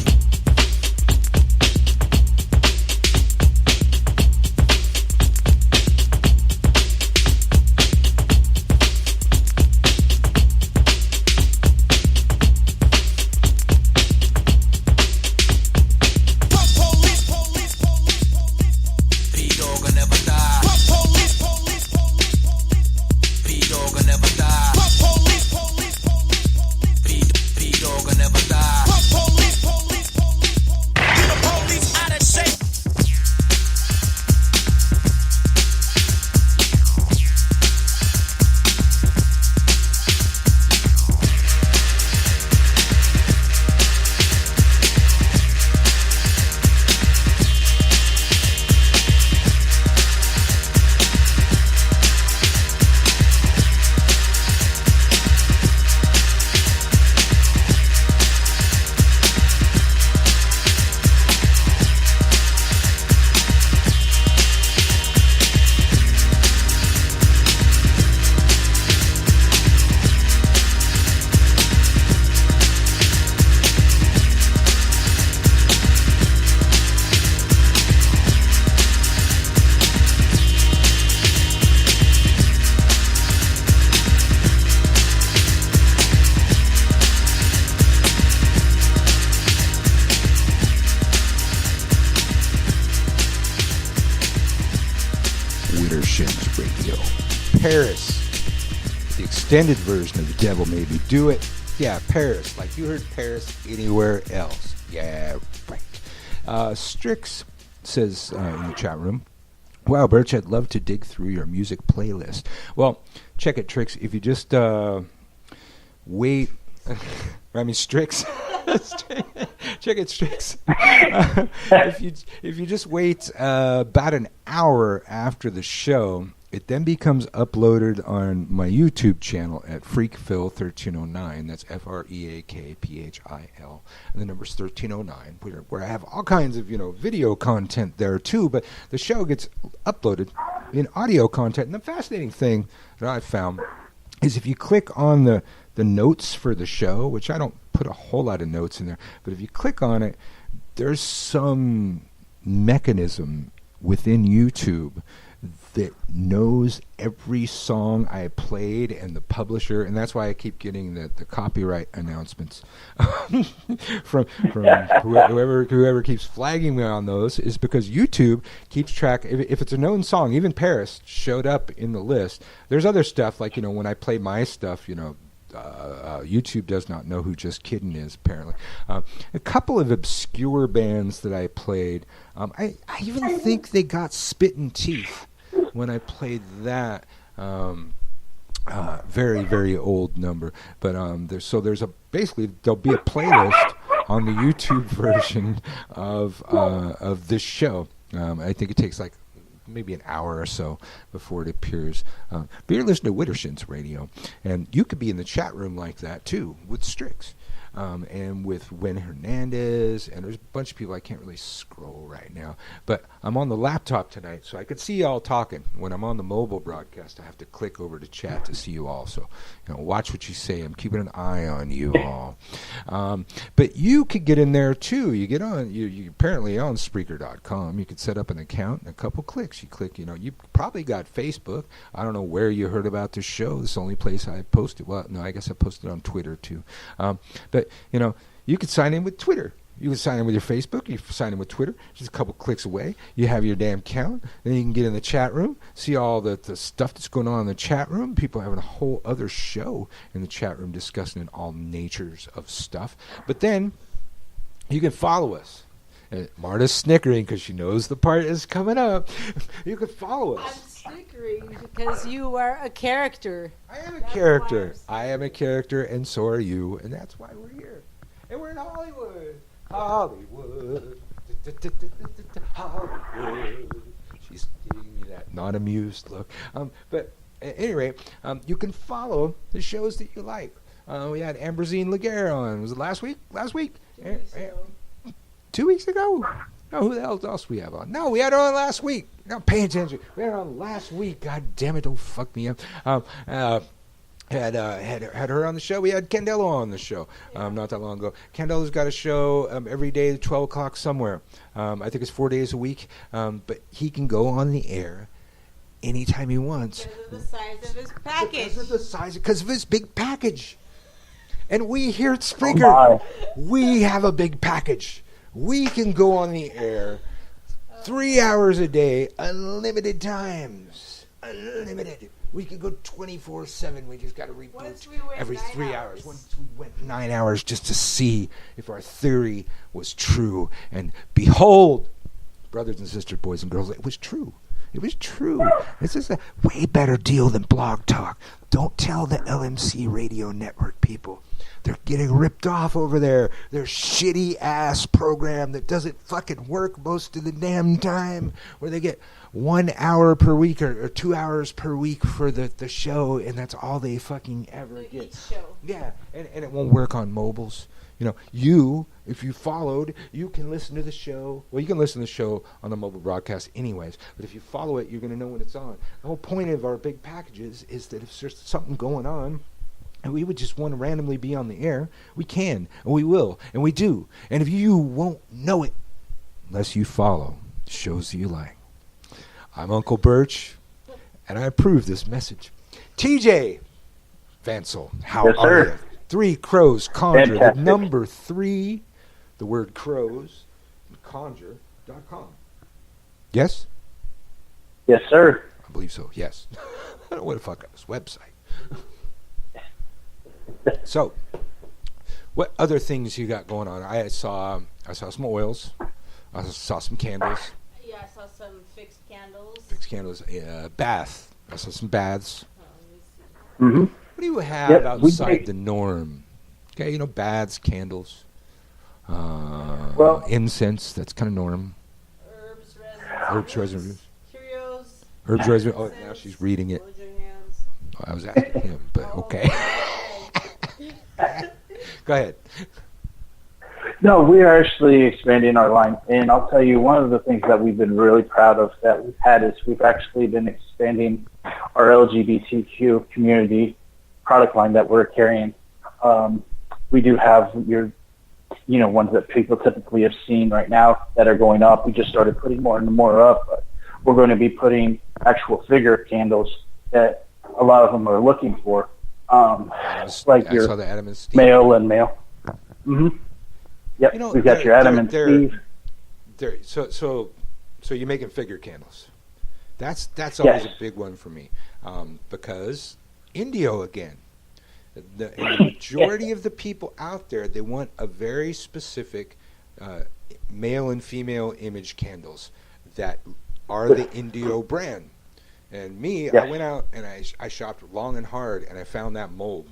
Widdershins Radio. Paris. The extended version of The Devil Made Me Do It. Yeah, Paris. Like you heard Paris anywhere else. Yeah, right. Strix says in the chat room, wow, Birch, I'd love to dig through your music playlist. Well, check it, Trix. If you just wait... I mean, Strix. Check it, Strix. If you just wait about an hour after the show, It then becomes uploaded on my YouTube channel at FreakPhil1309. That's FREAKPHIL, and the number's 1309, where I have all kinds of video content there too. But the show gets uploaded in audio content. And the fascinating thing that I found is if you click on the notes for the show, which I don't put a whole lot of notes in there, but if you click on it, there's some mechanism within YouTube that knows every song I played and the publisher, and that's why I keep getting the copyright announcements from whoever keeps flagging me on those, is because YouTube keeps track. If it's a known song, even Paris showed up in the list. There's other stuff like when I play my stuff, YouTube does not know who Just Kiddin' is, apparently. A couple of obscure bands that I played. I even think they got Spittin' Teeth when I played that. Very, very old number. But there's basically there'll be a playlist on the YouTube version of this show. I think it takes like maybe an hour or so before it appears. But you're listening to Widdershins Radio, and you could be in the chat room like that too with Strix, and with Wen Hernandez, and there's a bunch of people. I can't really scroll right now, but I'm on the laptop tonight, so I could see y'all talking. When I'm on the mobile broadcast, I have to click over to chat to see you all. So, watch what you say. I'm keeping an eye on you all. But you could get in there too. You get on. You apparently on Spreaker.com. You could set up an account in a couple clicks. You click. You probably got Facebook. I don't know where you heard about this show. It's the only place I posted. Well, no, I guess I posted on Twitter too. But you could sign in with Twitter. You can sign in with your Facebook. You sign in with Twitter. Just a couple clicks away. You have your damn account. Then you can get in the chat room, see all the stuff that's going on in the chat room. People having a whole other show in the chat room discussing all natures of stuff. But then you can follow us. And Marta's snickering because she knows the part is coming up. You can follow us. I'm snickering because you are a character. I am a character. I am a character, and so are you, and that's why we're here. And we're in Hollywood. Hollywood. Hollywood. She's giving me that non-amused look. But at any rate, you can follow the shows that you like. We had Ambrosine Laguerre on. Was it last week? 2 weeks ago? No, who the hell else we have on? No, we had her on last week. No, pay attention. We had her on last week. God damn it, don't fuck me up. Had her on the show. We had Candelo on the show not that long ago. Candelo's got a show every day at 12 o'clock somewhere. I think it's 4 days a week. But he can go on the air anytime he wants. Because of the size of his package. Because of his big package. And we here at Spreaker, we have a big package. We can go on the air 3 hours a day, unlimited times. Unlimited. We can go 24/7. We just got to reboot every 3 hours. Once we went 9 hours just to see if our theory was true. And behold, brothers and sisters, boys and girls, it was true. It was true. This is a way better deal than Blog Talk. Don't tell the LMC radio network people. They're getting ripped off over there. Their shitty-ass program that doesn't fucking work most of the damn time, where they get 1 hour per week or 2 hours per week for the show, and that's all they fucking ever get. Yeah, and it won't work on mobiles. If you followed, you can listen to the show. Well, you can listen to the show on the mobile broadcast anyways, but if you follow it, you're going to know when it's on. The whole point of our big packages is that if there's something going on, and we would just want to randomly be on the air, we can, and we will, and we do. And if you won't know it unless you follow the shows that you like. I'm Uncle Birch, and I approve this message. TJ Vancil, how are you? 3 Crows Conjure, the number 3, the word crows, and conjure.com. Yes? Yes, sir. I believe so, yes. I don't want to fuck up this website. So, what other things you got going on? I saw some oils. I saw some candles. Yeah, I saw some fixed candles. Bath. I saw some baths. Mm-hmm. What do you have outside the norm? Okay, baths, candles, incense. That's kind of norm. Herbs, resins. Curios. Herbs Rosemary. Oh, now she's reading it. Close your hands. Oh, I was asking him, but okay. Go ahead. No, we are actually expanding our line. And I'll tell you, one of the things that we've been really proud of that we've had is we've actually been expanding our LGBTQ community product line that we're carrying. We do have your, ones that people typically have seen right now that are going up. We just started putting more and more up. But we're going to be putting actual figure candles that a lot of them are looking for. Like your the Adam and Steve. male and male. Mm-hmm. Yep, we've got your Adam and Steve. So you're making figure candles. That's always a big one for me, because Indio again. The majority of the people out there, they want a very specific male and female image candles that are the Indio brand. And me, I went out and I shopped long and hard, and I found that mold.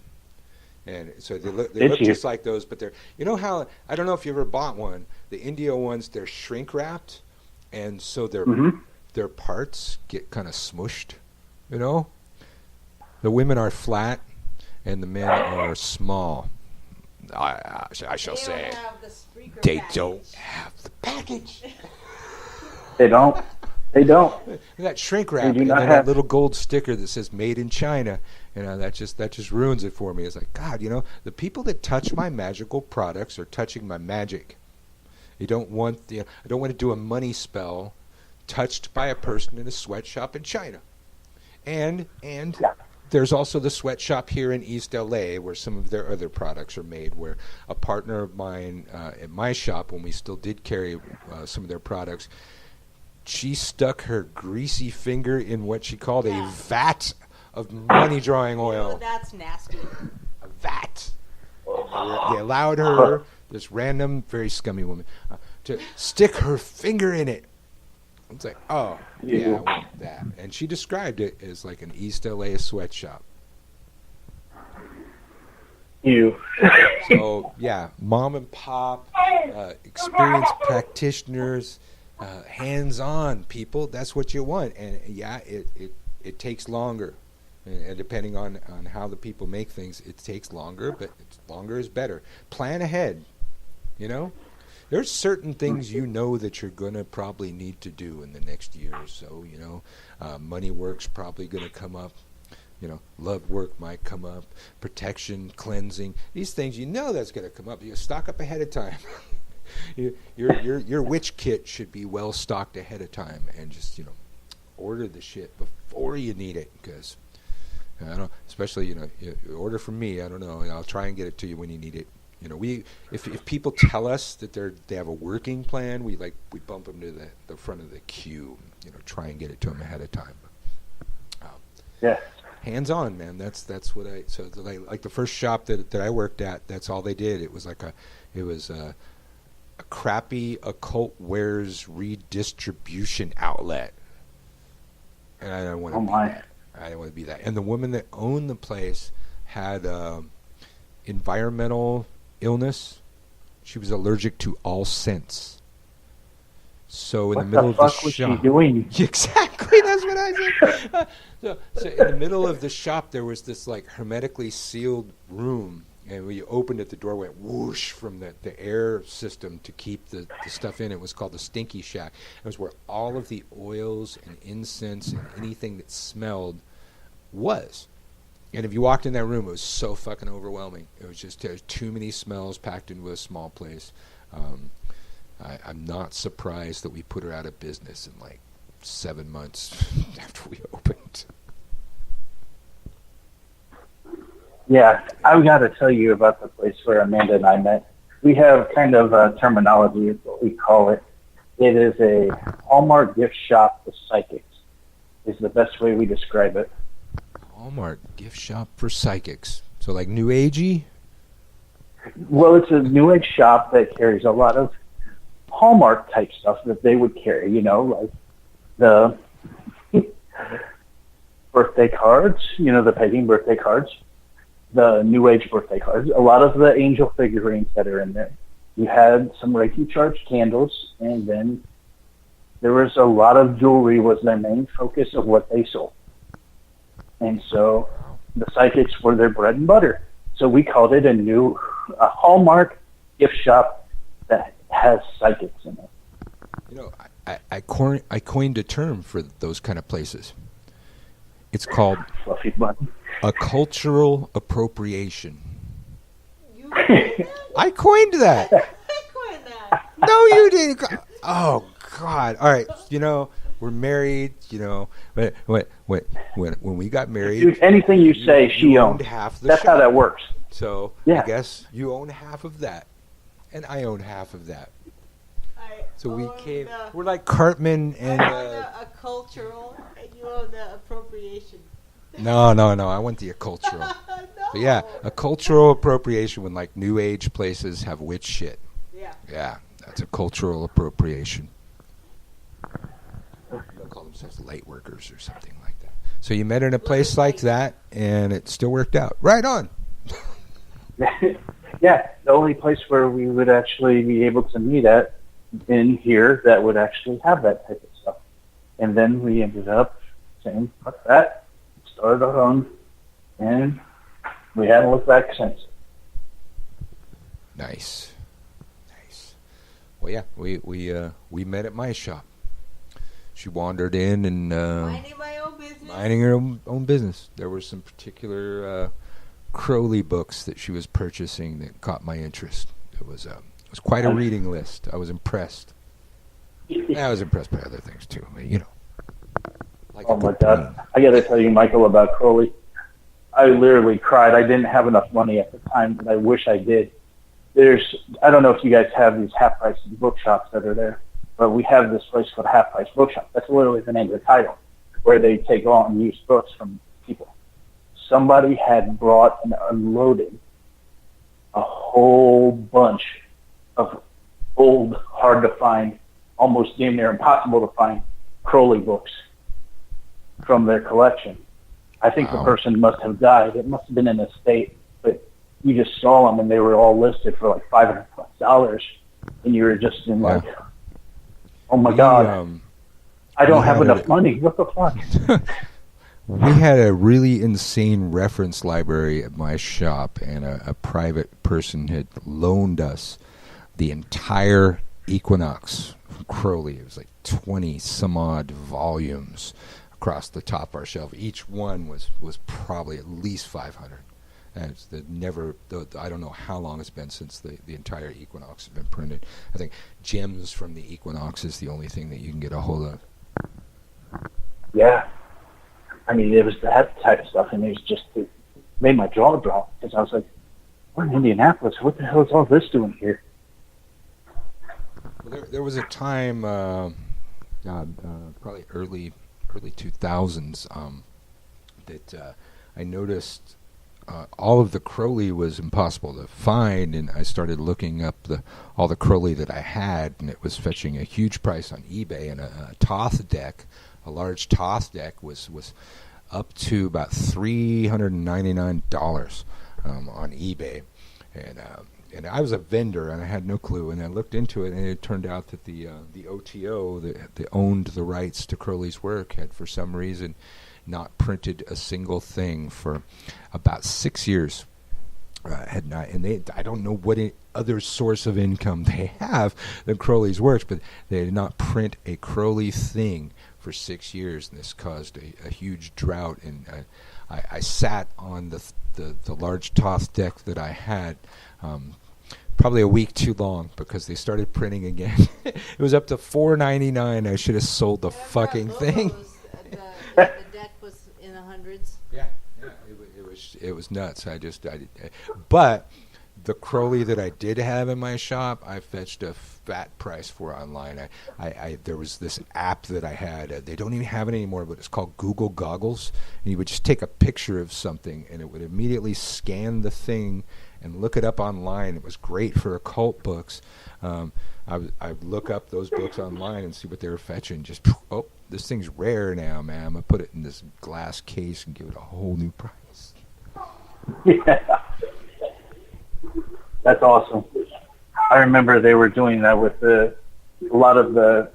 And so they look just like those, but they're, how, I don't know if you ever bought one, the Indio ones, they're shrink wrapped, and so their parts get kind of smushed, The women are flat, and the men are small. I shall say, they don't have the package. They don't. That shrink wrap and then that little gold sticker that says "Made in China," that just ruins it for me. It's like, God, the people that touch my magical products are touching my magic. I don't want to do a money spell touched by a person in a sweatshop in China. And there's also the sweatshop here in East LA where some of their other products are made, where a partner of mine at my shop, when we still did carry some of their products, she stuck her greasy finger in what she called a vat of money drawing oil. That's nasty. A vat. They allowed her, this random, very scummy woman, to stick her finger in it. It's like, oh, yeah, I want that. And she described it as like an East LA sweatshop. You. So, yeah, mom and pop, experienced practitioners, hands-on people, that's what you want. And yeah, it takes longer, and depending on how the people make things, it takes longer, but longer is better. Plan ahead. There's certain things that you're gonna probably need to do in the next year or so. Money work's probably gonna come up. Love work might come up. Protection, cleansing, these things that's gonna come up. You stock up ahead of time. Your witch kit should be well stocked ahead of time, and just order the shit before you need it, because I don't, especially you order from me. I don't know. I'll try and get it to you when you need it. If people tell us that they have a working plan, we bump them to the front of the queue. Try and get it to them ahead of time. Hands on, man. That's what I. So like the first shop that I worked at, that's all they did. It was a crappy occult wares redistribution outlet, and I didn't want to be that. I didn't want to be that. And the woman that owned the place had environmental illness. She was allergic to all scents. So in the middle of the shop, what was she doing? Exactly, that's what I said. So in the middle of the shop, there was this hermetically sealed room. And when you opened it, the door went whoosh from the air system to keep the stuff in. It was called the Stinky Shack. It was where all of the oils and incense and anything that smelled was. And if you walked in that room, it was so fucking overwhelming. It was just, there was too many smells packed into a small place. I'm not surprised that we put her out of business in 7 months after we opened. Yeah, I've got to tell you about the place where Amanda and I met. We have kind of a terminology, is what we call it. It is a Hallmark gift shop for psychics, is the best way we describe it. Hallmark gift shop for psychics. So like New Agey? Well, it's a New Age shop that carries a lot of Hallmark type stuff that they would carry, like the birthday cards, the pagan birthday cards, the New Age birthday cards, a lot of the angel figurines that are in there. You had some Reiki charged candles, and then there was a lot of jewelry was their main focus of what they sold. And so the psychics were their bread and butter. So we called it a Hallmark gift shop that has psychics in it. You know, I coined a term for those kind of places. It's called Fluffy bunny. a cultural appropriation. You coined that? I coined that. I coined that. No, you didn't. Oh God! All right, you know we're married. You know when we got married, Dude, anything you say, she owned owns. half the That's shop. how that works. So Yeah. I guess you own half of that, and I own half of that. So we came. We're like Cartman and. a cultural, and you own the appropriation. No. I want the cultural. No. But yeah, a cultural appropriation when like new age places have witch shit. Yeah. Yeah, that's a cultural appropriation. They'll call themselves light workers or something like that. So you met in a place like that, and it still worked out. Right on. Yeah, the only place where we would actually be able to meet at in here that would actually have that type of stuff. And then we ended up saying, fuck that, started our own, and we haven't looked back since. Nice. Well, yeah, we met at my shop. She wandered in and Minding my own business. minding her own business. There were some particular Crowley books that she was purchasing that caught my interest. It was quite a reading list. I was impressed. I was impressed by other things too. I mean, you know. Like Oh my God. I got to tell you, Michael, about Crowley. I literally cried. I didn't have enough money at the time, but I wish I did. I don't know if you guys have these half-price bookshops that are there, but we have this place called Half-Price Bookshop. That's literally the name of the title, where they take all unused books from people. Somebody had brought and unloaded a whole bunch of old, hard-to-find, almost damn near impossible to find Crowley books from their collection. I think the person must have died. It must have been in a state, but you just saw them and they were all listed for like $500+, and you were just in like, oh my God, I don't have enough money. What the fuck? We had a really insane reference library at my shop, and a private person had loaned us the entire Equinox from Crowley. It was like 20 some odd volumes across the top of our shelf. Each one was probably at least 500. And it's I don't know how long it's been since the entire Equinox has been printed. I think Gems from the Equinox is the only thing that you can get a hold of. Yeah. I mean, it was that type of stuff, and it made my jaw drop, because I was like, we're in Indianapolis. What the hell is all this doing here? Well, there was a time, probably early 2000s, that I noticed all of the Crowley was impossible to find, and I started looking up all the Crowley that I had, and it was fetching a huge price on eBay. And a Thoth deck, a large Thoth deck, was up to about $399 on eBay, and I was a vendor and I had no clue. And I looked into it, and it turned out that the OTO that owned the rights to Crowley's work had, for some reason, not printed a single thing for about 6 years. Had not, and I don't know what other source of income they have than Crowley's works, but they did not print a Crowley thing for 6 years, and this caused a huge drought. And I sat on the large Thoth deck that I had probably a week too long, because they started printing again. It was up to $4.99. I should have sold the fucking thing. The deck was in the hundreds. Yeah, it was nuts. But the Crowley that I did have in my shop, I fetched a fat price for online. There was this app that I had. They don't even have it anymore, but it's called Google Goggles. And you would just take a picture of something, and it would immediately scan the thing and look it up online. It was great for occult books. I would look up those books online and see what they were fetching. Just, oh, this thing's rare now, man. I'm going to put it in this glass case and give it a whole new price. Yeah. That's awesome. I remember they were doing that with a lot of the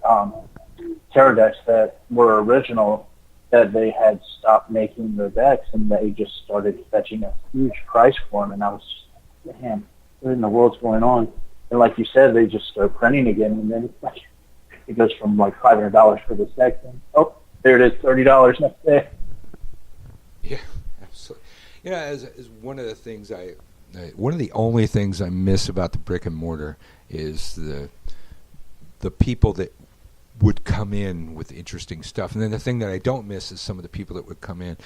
tarot decks that were original that they had stopped making the decks, and they just started fetching a huge price for them. And I was just, man, what in the world's going on? And like you said, they just start printing again, and then like it goes from like $500 for this deck, and oh, there it is, $30 next day. Yeah, absolutely. Yeah, as one of the things one of the only things I miss about the brick and mortar is the people that would come in with interesting stuff, and then the thing that I don't miss is some of the people that would come in.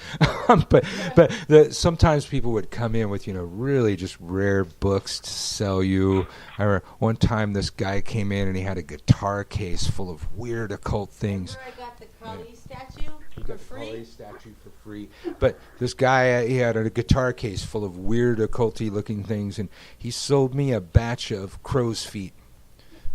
but sometimes people would come in with really just rare books to sell you. I remember one time this guy came in and he had a guitar case full of weird occult things. Remember I got the Kali statue for free? Kali statue for free. But this guy, he had a guitar case full of weird occulty looking things, and he sold me a batch of crow's feet.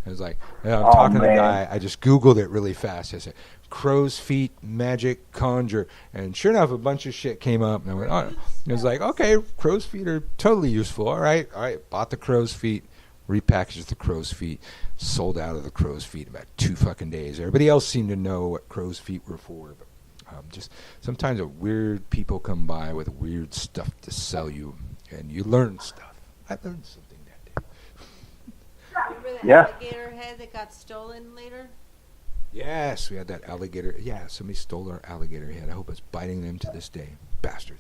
I was like, I'm talking to the guy. I just Googled it really fast. I said, crow's feet, magic, conjure. And sure enough, a bunch of shit came up. And I went, oh. I was like, okay, crow's feet are totally useful. All right. Bought the crow's feet, repackaged the crow's feet, sold out of the crow's feet in about 2 fucking days. Everybody else seemed to know what crow's feet were for. But just sometimes weird people come by with weird stuff to sell you, and you learn stuff. I learned something. Remember the alligator head that got stolen later? Yes, we had that alligator. Yeah, somebody stole our alligator head. I hope it's biting them to this day. Bastard.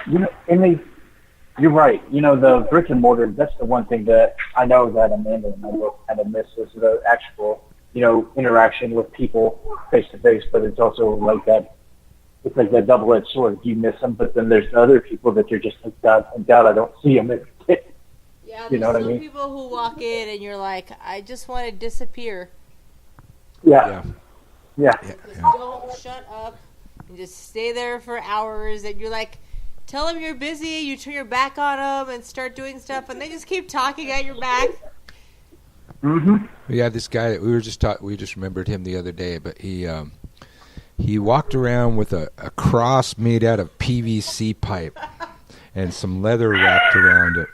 You're right. The brick and mortar, that's the one thing that I know that Amanda and I both kind of miss is the actual, interaction with people face to face, but it's also like that. It's like that double-edged sword. You miss them, but then there's the other people that you're just like, God, thank God I don't see them every day. Yeah, you know what I mean? People who walk in and you're like, I just want to disappear. Yeah. Just don't shut up and just stay there for hours. And you're like, tell them you're busy. You turn your back on them and start doing stuff, and they just keep talking at your back. Mm-hmm. We had this guy that we just remembered him the other day, but he walked around with a cross made out of PVC pipe and some leather wrapped around it.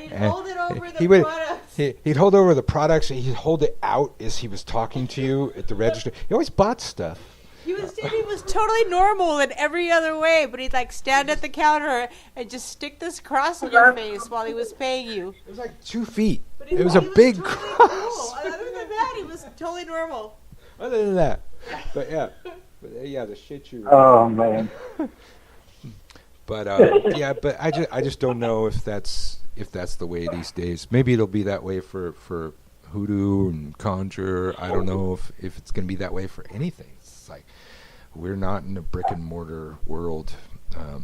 And he'd hold it over the products. He'd hold over the products, and he'd hold it out as he was talking to you at the register. He always bought stuff. He was totally normal in every other way, but he'd like stand at the counter and just stick this cross in your face while he was paying you. It was like 2 feet. But It was a big totally cross. Cool. Other than that, he was totally normal. Other than that. But yeah, the shit you... Oh, man. But but I just don't know if that's the way these days. Maybe it'll be that way for HooDoo and Conjure. I don't know if it's going to be that way for anything. It's like we're not in a brick and mortar world.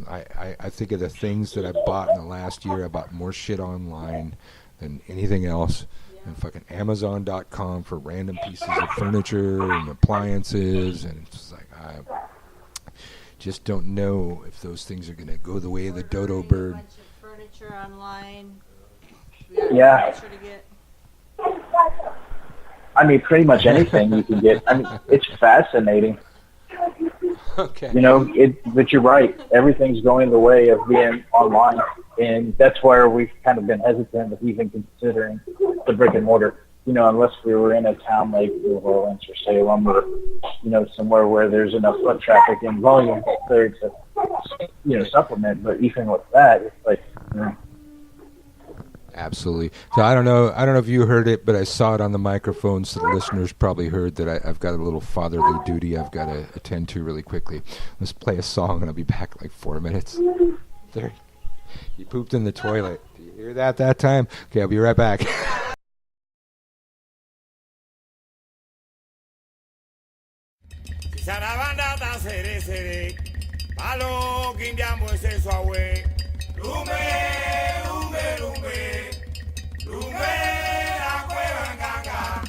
I think of the things that I bought in the last year. I bought more shit online than anything else. And fucking Amazon.com for random pieces of furniture and appliances, and it's like I just don't know if those things are going to go the way of the dodo bird. A bunch of furniture online. Yeah. Furniture to get. I mean, pretty much anything you can get. I mean, it's fascinating. Okay. But you're right. Everything's going the way of being online, and that's where we've kind of been hesitant with even considering the brick and mortar. Unless we were in a town like New Orleans or Salem or, somewhere where there's enough foot traffic and volume there to, supplement. But even with that, it's like, Absolutely. So I don't know if you heard it, but I saw it on the microphone, so the listeners probably heard that I've got a little fatherly duty I've got to attend to really quickly. Let's play a song, and I'll be back in like 4 minutes. There. You pooped in the toilet. Do you hear that time? Okay, I'll be right back. Sarabanda ta sere sere, palo kindiamo ese suave. Lumbe, lumbe, lumbe, lumbe la cueva ganga.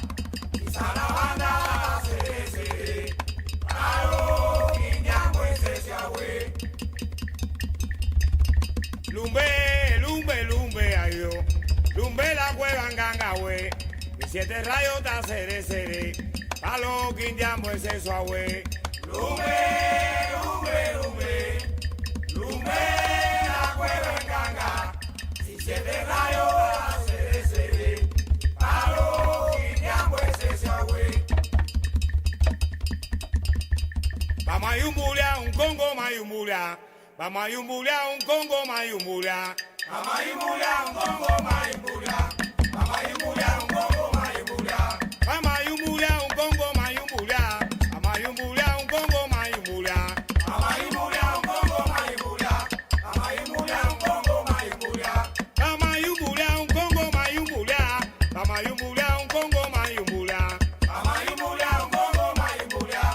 Sarabanda ta sere sere, palo kindiamo ese suave. Lumbe, lumbe, lumbe ayo, lumbe la cueva ganga we. 7 rayos ta sere sere. Palo quindiamo ese suave. Lume, lume, lume, lume, la cueva en ganga. Si 7 rayos a ser ese, palo quindiamo ese suave. Vamos a yumbulear un congo mayumbulea. Vamos a yumbulear un congo mayumbulea. Vamos a yumbulear un congo mayumbulea. Vamos a yumbulear un congo mayumbulea. Vamos a yumbulear un congo mayumbulea. Vamos a yumbulear un congo mayumbulea. Vamos a yumbulear un congo mayumbulea. Vamos a yumbulear un congo mayumbulea. Vamos a yumbulear un congo mayumbulea. Vamos a yumbulear un congo mayumbulea.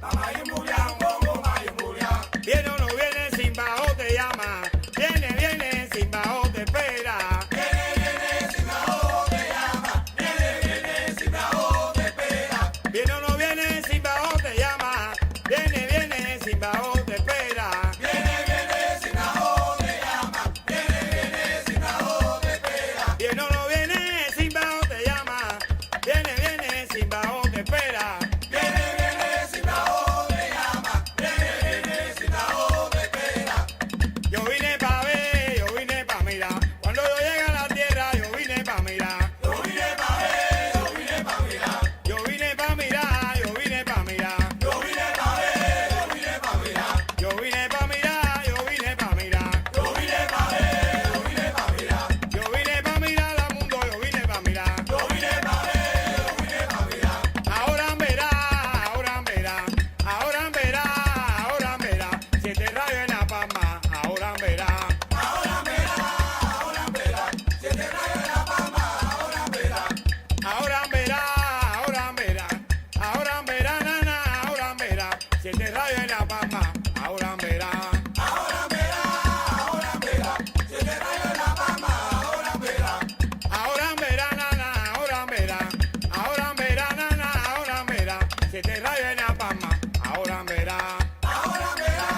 Vamos a yumbulear un congo mayumbulea. Viene o no viene, sin bajo te llama. Viene, viene, sin bajo te espera. Viene, viene, sin bajo te llama. Viene, viene, sin bajo te espera. Viene o no viene, sin bajo te llama. Viene, viene, sin bajo te espera. Viene, viene, sin bajo te llama. Viene, viene, sin bajo te espera. Viene o no viene, sin bajo te llama. Viene, viene, sin bajo te espera. Viene, viene, sin bajo te llama. Viene, viene, sin bajo te espera. Yo vine pa' ver, yo vine pa' mirar. Cuando yo llegue a la tierra, yo vine pa' mirar. Yo vine pa' ver, yo vine pa' mirar. Yo vine pa' mirar, yo vine pa' mirar. Yo vine pa' ver, yo vine pa' mirar. Yo vine pa' mirar, yo vine pa' mirar. Yo vine pa' ver, yo vine pa' mirar. Yo vine pa' mirar al mundo, yo vine pa' mirar. Yo vine pa' ver, yo vine pa' mirar. Ahora verá, ahora verá, ahora verá, ahora verá. Siete rayos en la palma, ahora verá. Ahora verá, ahora verá. Siete rayos en la palma, ahora verá. Ahora verá, ahora verá. Ahora verá, nana, ahora verá. Siete rayos en la palma, ahora verá. Ahora verá, ahora verá. Siete rayos en la palma, ahora verá. Ahora verá, nana, ahora verá. Ahora verá, nana, ahora verá. Siete rayos en la palma, ahora verá. Ahora verá,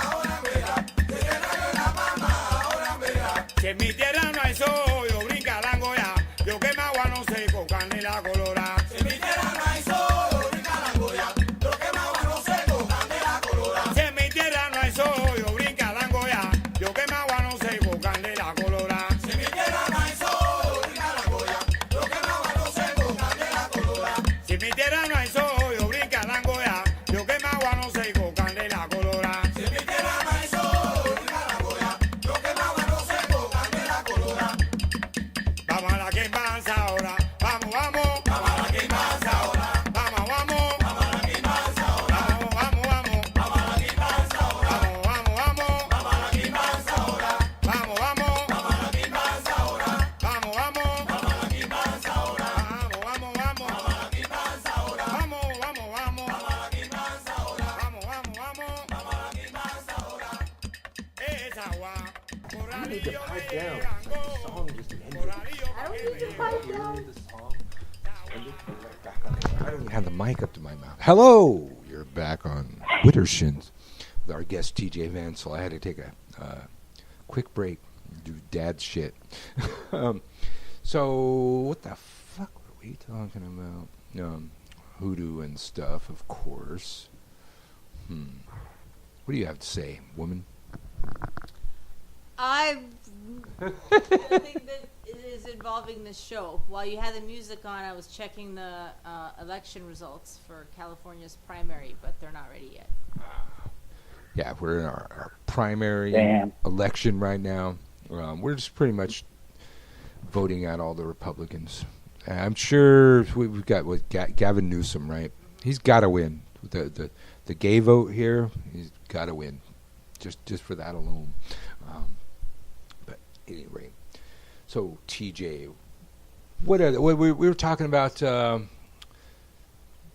ahora verá. Siete rayos en la palma, ahora verá. Si en mi tierra no hay sol, yo brinca la angoya. Yo quemo agua no seco, candela colorada. Si en mi tierra no hay sol, yo brinca la angoya. Yo quemo agua no seco, candela colorada. Si en mi tierra no hay sol, yo brinca la angoya. Yo quemo agua no seco, candela colorada. Si en mi tierra no hay sol, yo brinca la angoya. Yo quemo agua no seco, candela colorada. Si en mi tierra no hay sol, yo brinca la angoya. Yo quemo agua no seco, candela colorada. Si en mi tierra no hay sol, yo brinca la angoya. Yo quemo agua no seco, candela colorada. Vamos a la quemanza ahora. Vamos, vamos. Vamos a la quemanza ahora. Vamos, vamos. Vamos a la quemanza ahora. Vamos, vamos, vamos. Vamos a la quemanza ahora. Vamos, vamos, vamos. Vamos a la quemanza ahora. Vamos, vamos. Vamos a la quemanza ahora. Vamos, vamos. Vamos a la quemanza ahora. Vamos, vamos, vamos. Vamos a la quemanza ahora. Vamos, vamos, vamos. Vamos a la quemanza ahora. Vamos, vamos, vamos. Vamos a la quemanza ahora. Es agua. Coralillo me gango. Coralillo I don't even have the mic up to my mouth. Hello! You're back on Widdershins with our guest TJ Vancil. I had to take a quick break and do dad shit. So, what the fuck were we talking about? HooDoo and stuff, of course. What do you have to say, woman? Nothing that is involving this show. While you had the music on, I was checking the election results for California's primary, but they're not ready yet. Yeah, we're in our primary Damn. election right now. We're just pretty much voting out all the Republicans. I'm sure we've got Gavin Newsom, right? He's got to win. The gay vote here, he's got to win, just for that alone. But at any rate, so TJ, we were talking about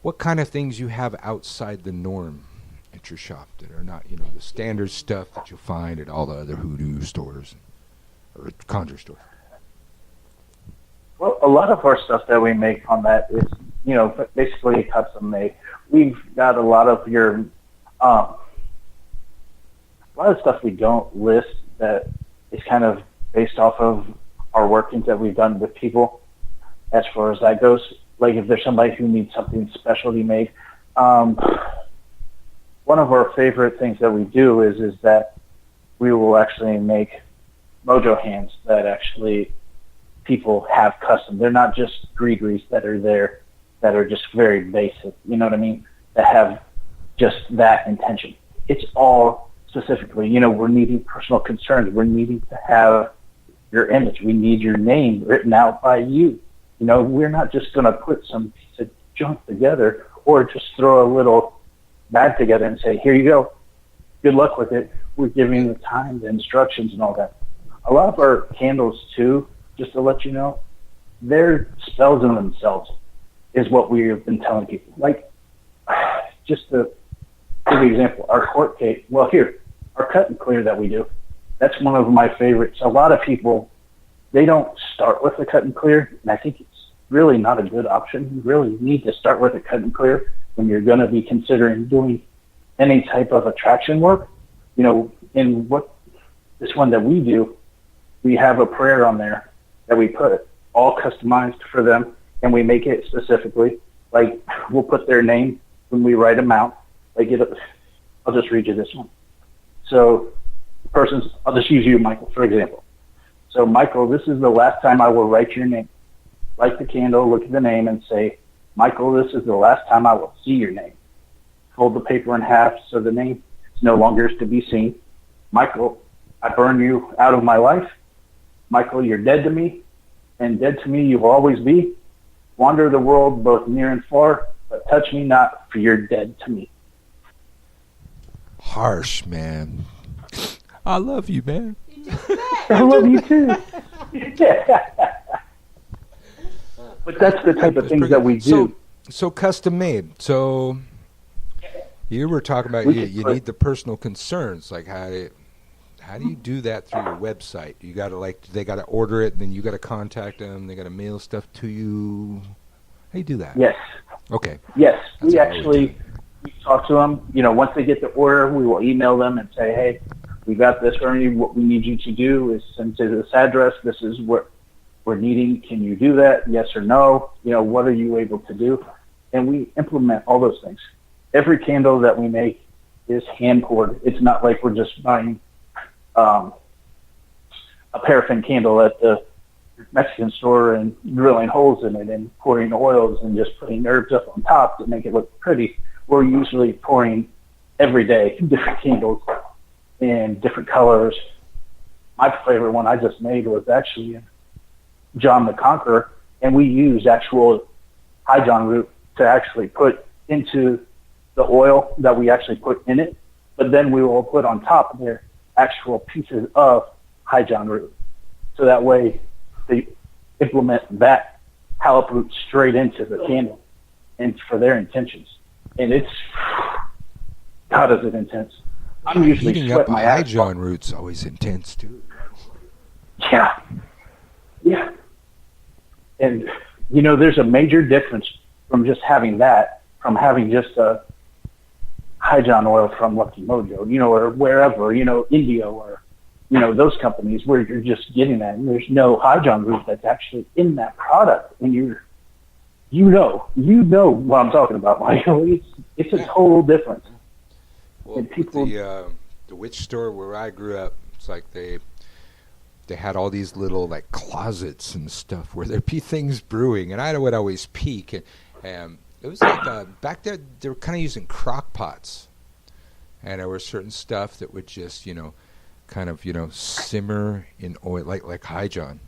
what kind of things you have outside the norm at your shop that are not, the standard stuff that you'll find at all the other HooDoo stores or Conjure stores. Well, a lot of our stuff that we make on that is, basically custom made. We've got a lot of a lot of stuff we don't list that is kind of based off of our workings that we've done with people as far as that goes. Like if there's somebody who needs something specialty made. One of our favorite things that we do is that we will actually make mojo hands that actually people have custom. They're not just gree-grees that are there that are just very basic, you know what I mean, that have just that intention. It's all specifically. You know, we're needing personal concerns. We're needing to have your image. We need your name written out by you. You know, we're not just going to put some piece of junk together or just throw a little bag together and say, here you go. Good luck with it. We're giving the time, the instructions, and all that. A lot of our candles, too, just to let you know, they're spells in themselves, is what we've been telling people. Like, just to give you an example, our court cake, well, here, our cut and clear that we do, that's one of my favorites. A lot of people, they don't start with the cut and clear, and I think it's really not a good option. You really need to start with a cut and clear when you're going to be considering doing any type of attraction work. You know, in what this one that we do, we have a prayer on there that we put all customized for them, and we make it specifically. Like, we'll put their name when we write them out. Like, I'll just read you this one. So, I'll just use you, Michael, for example. So, Michael, this is the last time I will write your name. Light the candle, look at the name, and say, Michael, this is the last time I will see your name. Fold the paper in half so the name is no longer to be seen. Michael, I burn you out of my life. Michael, you're dead to me, and dead to me you will always be. Wander the world both near and far, but touch me not, for you're dead to me. Harsh, man. I love you, man. I love you too. But that's the type of things that we do. So custom made. So you were talking about you need the personal concerns. Like how do you do that through your website? You got to they got to order it, and then you got to contact them. They got to mail stuff to you. How do you do that? Yes. Okay. Yes, That's we talk to them. You know, once they get the order, we will email them and say, hey, we got this for you. What we need you to do is send to this address. This is what we're needing. Can you do that? Yes or no? You know, what are you able to do? And we implement all those things. Every candle that we make is hand poured. It's not like we're just buying a paraffin candle at the Mexican store and drilling holes in it and pouring oils and just putting herbs up on top to make it look pretty. We're usually pouring every day different candles in different colors. My favorite one I just made was actually John the Conqueror, and we used actual high John root to actually put into the oil that we actually put in it, but then we will put on top of there actual pieces of high John root. So that way they implement that halip root straight into the candle and for their intentions. And it's, God, is it intense. I'm usually heating sweating up my high ass John off. root's always intense too. Yeah. Yeah. And, you know, there's a major difference from just having that, from having just a high John oil from Lucky Mojo, you know, or wherever, you know, India or, you know, those companies where you're just getting that. And there's no high John root that's actually in that product. And you know what I'm talking about, Michael. It's a total difference. Well, and people, the witch store where I grew up, it's like they had all these little like closets and stuff where there'd be things brewing, and I would always peek, and it was like back there they were kind of using crock pots, and there was certain stuff that would just kind of simmer in oil like high John.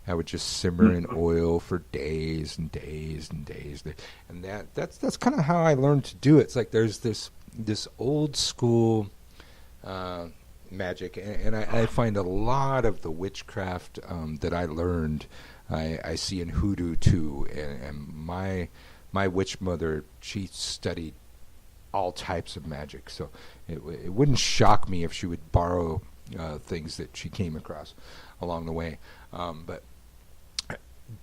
I would just simmer in oil for days and days and days, and that's kind of how I learned to do it. It's like there's this old school magic, and I find a lot of the witchcraft that I learned I see in HooDoo too, and my witch mother, she studied all types of magic, so it wouldn't shock me if she would borrow things that she came across along the way, but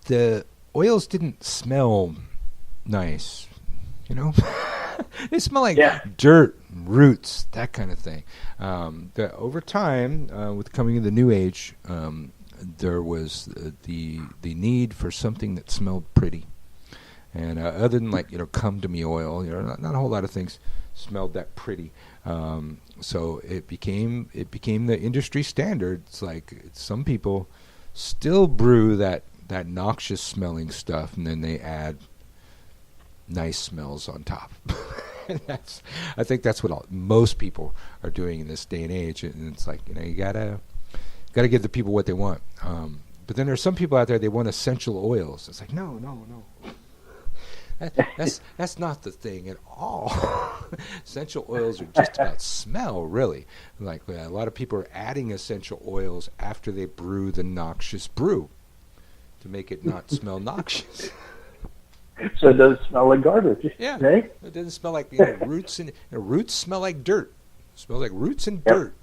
the oils didn't smell nice, they smell like dirt, roots, that kind of thing. Over time, with coming of the New Age, there was the need for something that smelled pretty. And other than come to me oil, not a whole lot of things smelled that pretty. So it became the industry standard. It's like some people still brew that noxious smelling stuff, and then they add nice smells on top. I think that's what most people are doing in this day and age. And it's like, you gotta give the people what they want. But then there's some people out there, they want essential oils. It's like, no. That's not the thing at all. Essential oils are just about smell, really. Like a lot of people are adding essential oils after they brew the noxious brew to make it not smell noxious. So it does smell like garbage. Yeah, right? It doesn't smell like roots, and roots smell like dirt. It smells like roots and dirt.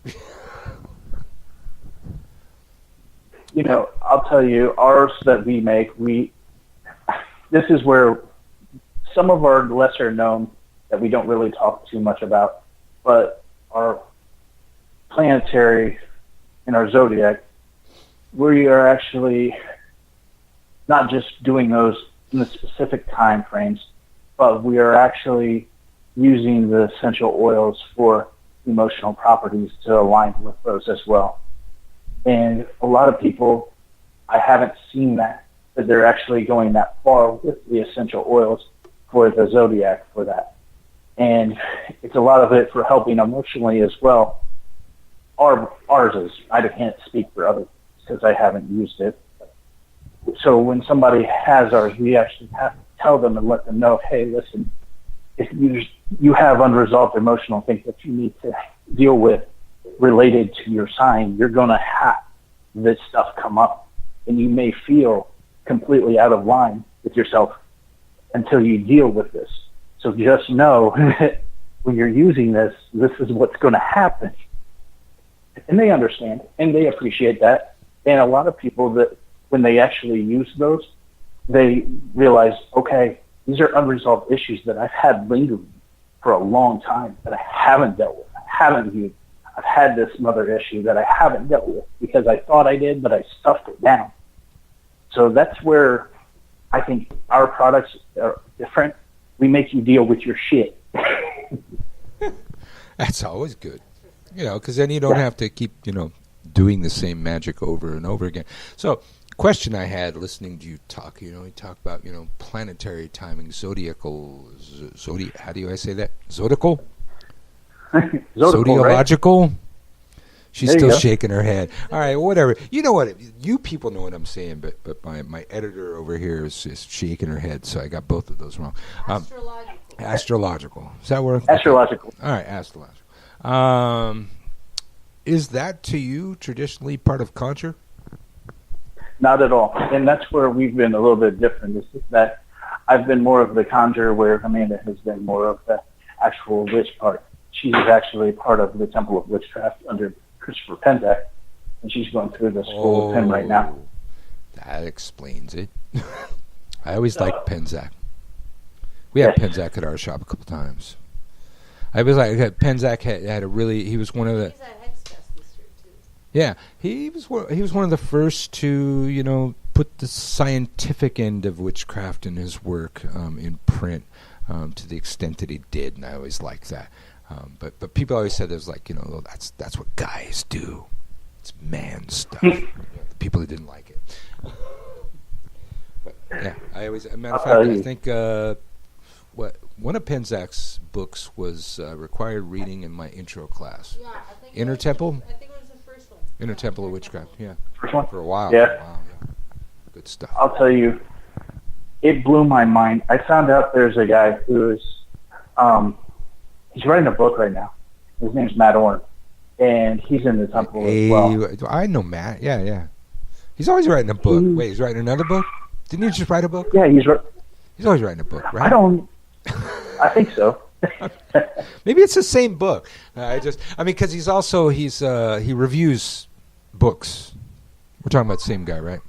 I'll tell you, ours that we make, this is where some of our lesser known that we don't really talk too much about, but our planetary and our zodiac, we are actually not just doing those in the specific time frames, but we are actually using the essential oils for emotional properties to align with those as well. And a lot of people, I haven't seen that they're actually going that far with the essential oils for the zodiac for that. And it's a lot of it for helping emotionally as well. Ours is, I can't speak for others because I haven't used it. So when somebody has ours, we actually have to tell them and let them know, hey, listen, if you have unresolved emotional things that you need to deal with related to your sign, you're going to have this stuff come up. And you may feel completely out of line with yourself until you deal with this. So just know that when you're using this is what's going to happen. And they understand, and they appreciate that. And a lot of people that when they actually use those, they realize, okay, these are unresolved issues that I've had lingering for a long time that I haven't dealt with, I haven't viewed. I've had this mother issue that I haven't dealt with because I thought I did, but I stuffed it down. So that's where I think our products are different. We make you deal with your shit. That's always good. Because then you don't have to keep, doing the same magic over and over again. So, question I had listening to you talk, you talk about, planetary timing, zodiacal, how do I say that? Zodiacal? Zodiological? Right? She's still shaking her head. All right, whatever. You know what? You people know what I'm saying, but my editor over here is shaking her head, so I got both of those wrong. Astrological. Is that where? Astrological. All right, astrological. Is that to you traditionally part of Conjure? Not at all. And that's where we've been a little bit different. Is that I've been more of the Conjure where Amanda has been more of the actual witch part. She's actually part of the Temple of Witchcraft under Christopher Penzak, and she's going through the school with him right now. That explains it. I always liked Penzak. We had Penzak at our shop a couple times. I was like, Penzak had a really. He was one of the. He's at Hexfest this year too. Yeah, he was one of the first to put the scientific end of witchcraft in his work in print to the extent that he did, and I always liked that. But people always said there's that's what guys do. It's man stuff. The people that didn't like it. But yeah, I always. As a matter of fact, I think one of Penzak's books was required reading in my intro class. Yeah, I think Inner Temple. I think it was the first one. Inner Temple of Witchcraft. Yeah. First one? For a while. Yeah. Wow, yeah. Good stuff. I'll tell you, it blew my mind. I found out there's a guy who is, he's writing a book right now. His name's Matt Orn, and he's in the temple as well. I know Matt. Yeah. He's always writing a book. Wait, he's writing another book? Didn't he just write a book? Yeah, he's always writing a book, right? I think so. Maybe it's the same book. Because he reviews books. We're talking about the same guy, right?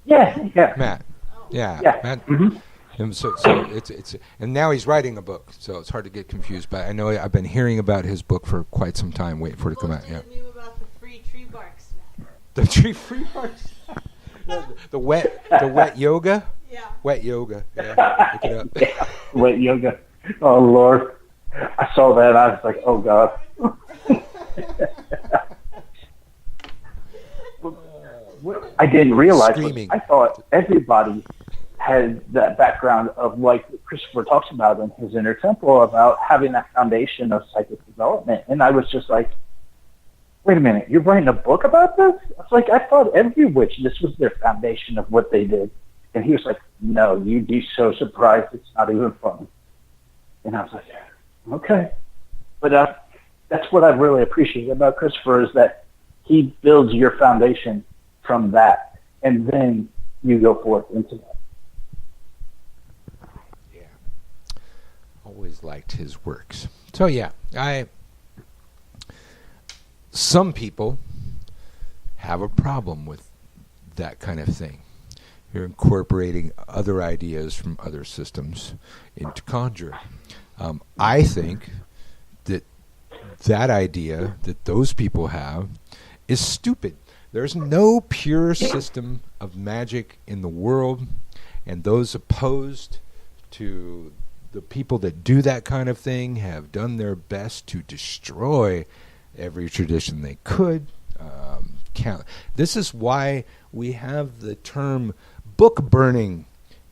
Yeah. Matt. Yeah. Matt. Mm-hmm. And so it's and now he's writing a book, so it's hard to get confused. But I know I've been hearing about his book for quite some time, waiting for it to come out. Yeah. About the free tree bark snack. The free barks. the wet yoga. Yeah. Wet yoga. Yeah. Look it up. Yeah. Wet yoga. Oh Lord, I saw that. I was like, oh God. I didn't realize. I thought everybody had that background of, like Christopher talks about in his Inner Temple, about having that foundation of psychic development. And I was just like, wait a minute, you're writing a book about this? I was like, I thought every witch, this was their foundation of what they did. And he was like, no, you'd be so surprised, it's not even funny. And I was like, okay. But that's what I really appreciate about Christopher, is that he builds your foundation from that, and then you go forth into that. Yeah. Always liked his works. So yeah, some people have a problem with that kind of thing. You're incorporating other ideas from other systems into Conjure. I think that idea that those people have is stupid. There's no pure system of magic in the world, and those opposed to the people that do that kind of thing have done their best to destroy every tradition they could. This is why we have the term book burning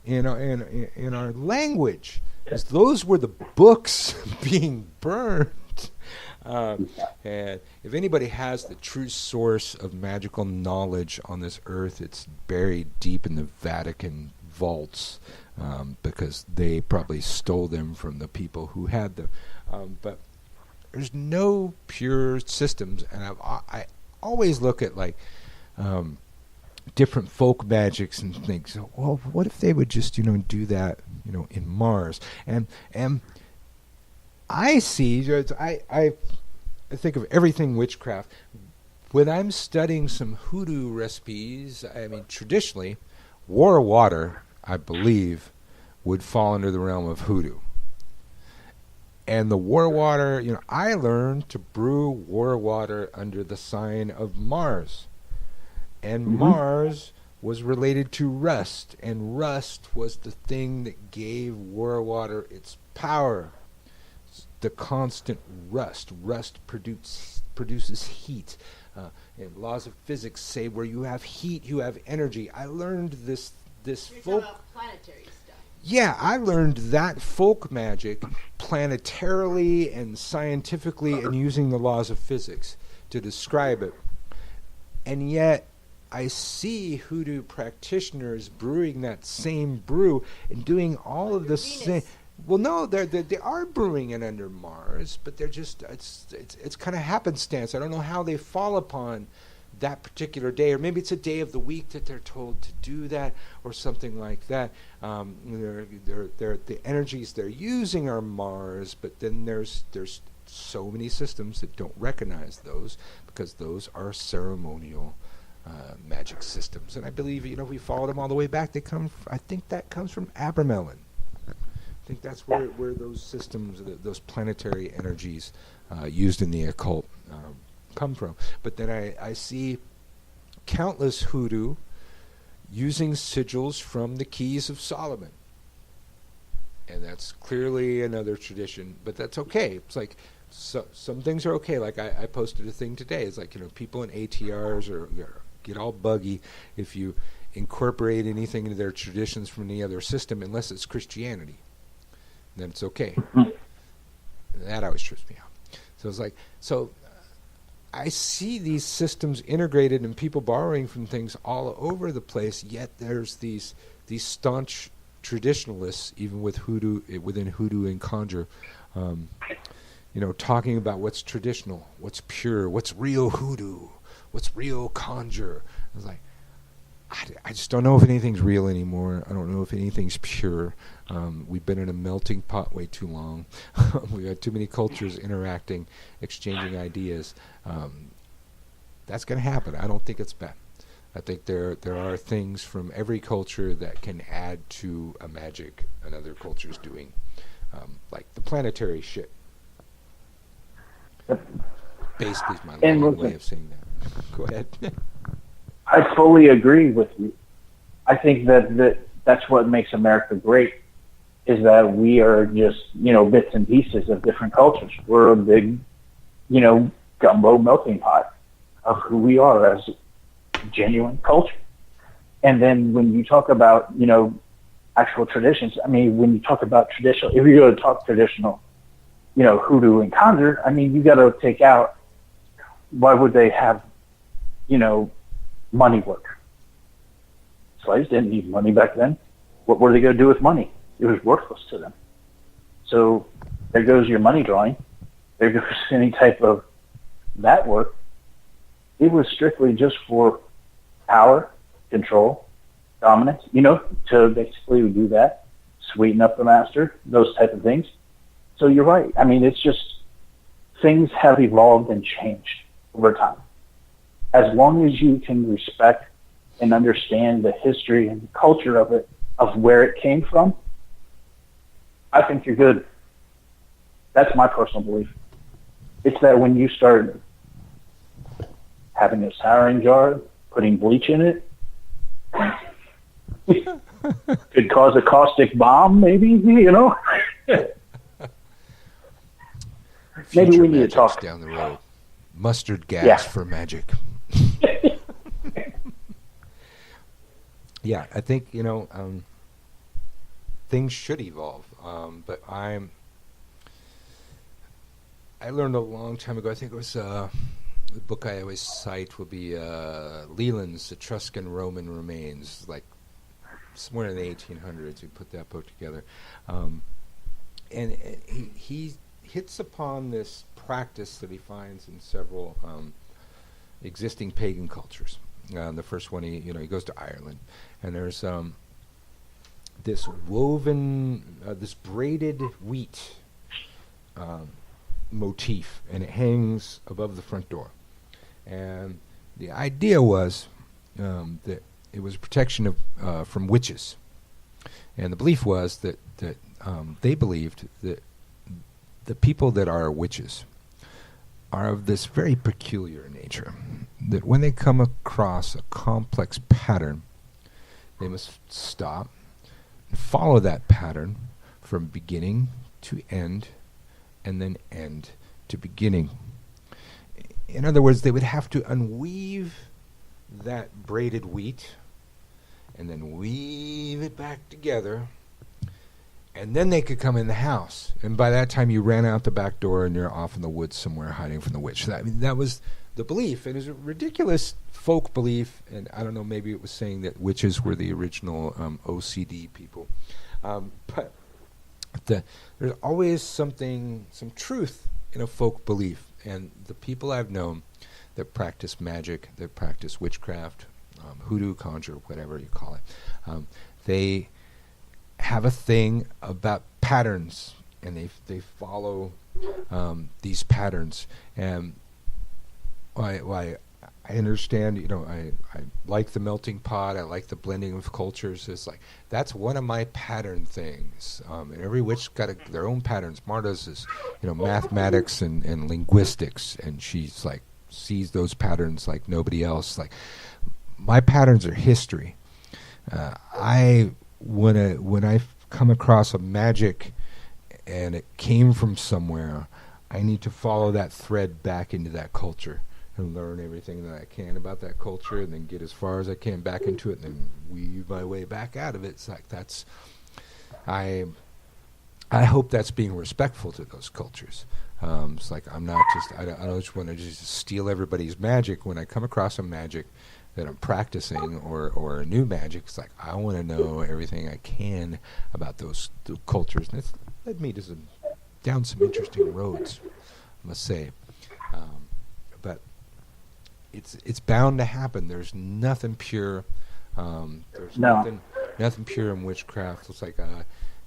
in our language, because those were the books being burned. And if anybody has the true source of magical knowledge on this earth, it's buried deep in the Vatican vaults, because they probably stole them from the people who had them. But there's no pure systems, and I always look at like different folk magics and think, so, well, what if they would just do that in Mars? And I see, I think of everything witchcraft. When I'm studying some HooDoo recipes, I mean, traditionally, war water, I believe, would fall under the realm of HooDoo. And the war water, I learned to brew war water under the sign of Mars. And Mars was related to rust, and rust was the thing that gave war water its power. The constant rust. Rust produces heat. And laws of physics say where you have heat, you have energy. I learned this You're folk. talking about planetary stuff. Yeah, I learned that folk magic planetarily and scientifically, and using the laws of physics to describe it. And yet, I see HooDoo practitioners brewing that same brew and doing all of the same. Well, no, they are brewing it under Mars, but they're just it's kind of happenstance. I don't know how they fall upon that particular day, or maybe it's a day of the week that they're told to do that, or something like that. The energies they're using are Mars, but then there's so many systems that don't recognize those, because those are ceremonial magic systems. And I believe, if we followed them all the way back, I think that comes from Abramelin. I think that's where those systems, those planetary energies used in the occult come from. But then I see countless HooDoo using sigils from the Keys of Solomon. And that's clearly another tradition, but that's okay. It's like, some things are okay. Like I posted a thing today. It's like, people in ATRs get all buggy if you incorporate anything into their traditions from any other system, unless it's Christianity. Then it's okay. That always trips me out. So it's like, I see these systems integrated and people borrowing from things all over the place, yet there's these staunch traditionalists, even with HooDoo, within HooDoo and Conjure, talking about what's traditional, what's pure, what's real HooDoo, what's real Conjure. I was like, I just don't know if anything's real anymore. I don't know if anything's pure. We've been in a melting pot way too long. We've had too many cultures interacting, exchanging ideas. That's going to happen. I don't think it's bad. I think there are things from every culture that can add to a magic another culture's doing, like the planetary shit. Basically, is my long way of saying that. Go ahead. I fully agree with you. I think that's what makes America great, is that we are just, bits and pieces of different cultures. We're a big, gumbo melting pot of who we are as genuine culture. And then when you talk about, actual traditions. I mean, when you talk about traditional, if you're going to talk traditional, you know, HooDoo and Conjure, I mean, you got to take out, why would they have, you know, money work? Slaves didn't need money back then. What were they going to do with money? It was worthless to them. So there goes your money drawing. There goes any type of that work. It was strictly just for power, control, dominance, you know, to basically do that, sweeten up the master, those type of things. So you're right. I mean, it's just things have evolved and changed over time. As long as you can respect and understand the history and the culture of it, of where it came from, I think you're good. That's my personal belief. It's that when you start having a souring jar, putting bleach in it, could cause a caustic bomb, maybe, you know? Maybe we need to talk down the road. Mustard gas for magic. Yeah, I think, you know, things should evolve. But I learned a long time ago, I think it was the book I always cite will be Leland's Etruscan Roman Remains, like somewhere in the 1800s. We put that book together. And he hits upon this practice that he finds in several existing pagan cultures. The first one, he goes to Ireland, and there's this woven, this braided wheat motif, and it hangs above the front door. And the idea was that it was a protection of from witches, and the belief was that they believed that the people that are witches are of this very peculiar nature, that when they come across a complex pattern, they must stop and follow that pattern from beginning to end, and then end to beginning. In other words, they would have to unweave that braided wheat and then weave it back together, and then they could come in the house. And by that time, you ran out the back door and you're off in the woods somewhere hiding from the witch. That was the belief. And it was a ridiculous folk belief. And I don't know, maybe it was saying that witches were the original OCD people. But there's always some truth in a folk belief. And the people I've known that practice magic, that practice witchcraft, HooDoo, Conjure, whatever you call it, they have a thing about patterns, and they follow these patterns. And I understand, I like the melting pot, I like the blending of cultures. It's like, that's one of my pattern things. And every witch's got their own patterns. Marta's is, mathematics and linguistics, and she's like, sees those patterns like nobody else. Like, my patterns are history. When I come across a magic and it came from somewhere, I need to follow that thread back into that culture and learn everything that I can about that culture, and then get as far as I can back into it, and then weave my way back out of it. It's like, I hope that's being respectful to those cultures. It's like, I don't just want to just steal everybody's magic. When I come across a magic that I'm practicing, or a new magic, it's like, I want to know everything I can about those cultures, and it's led me down some interesting roads, I must say. But it's bound to happen. There's nothing pure. There's nothing pure in witchcraft. It's like,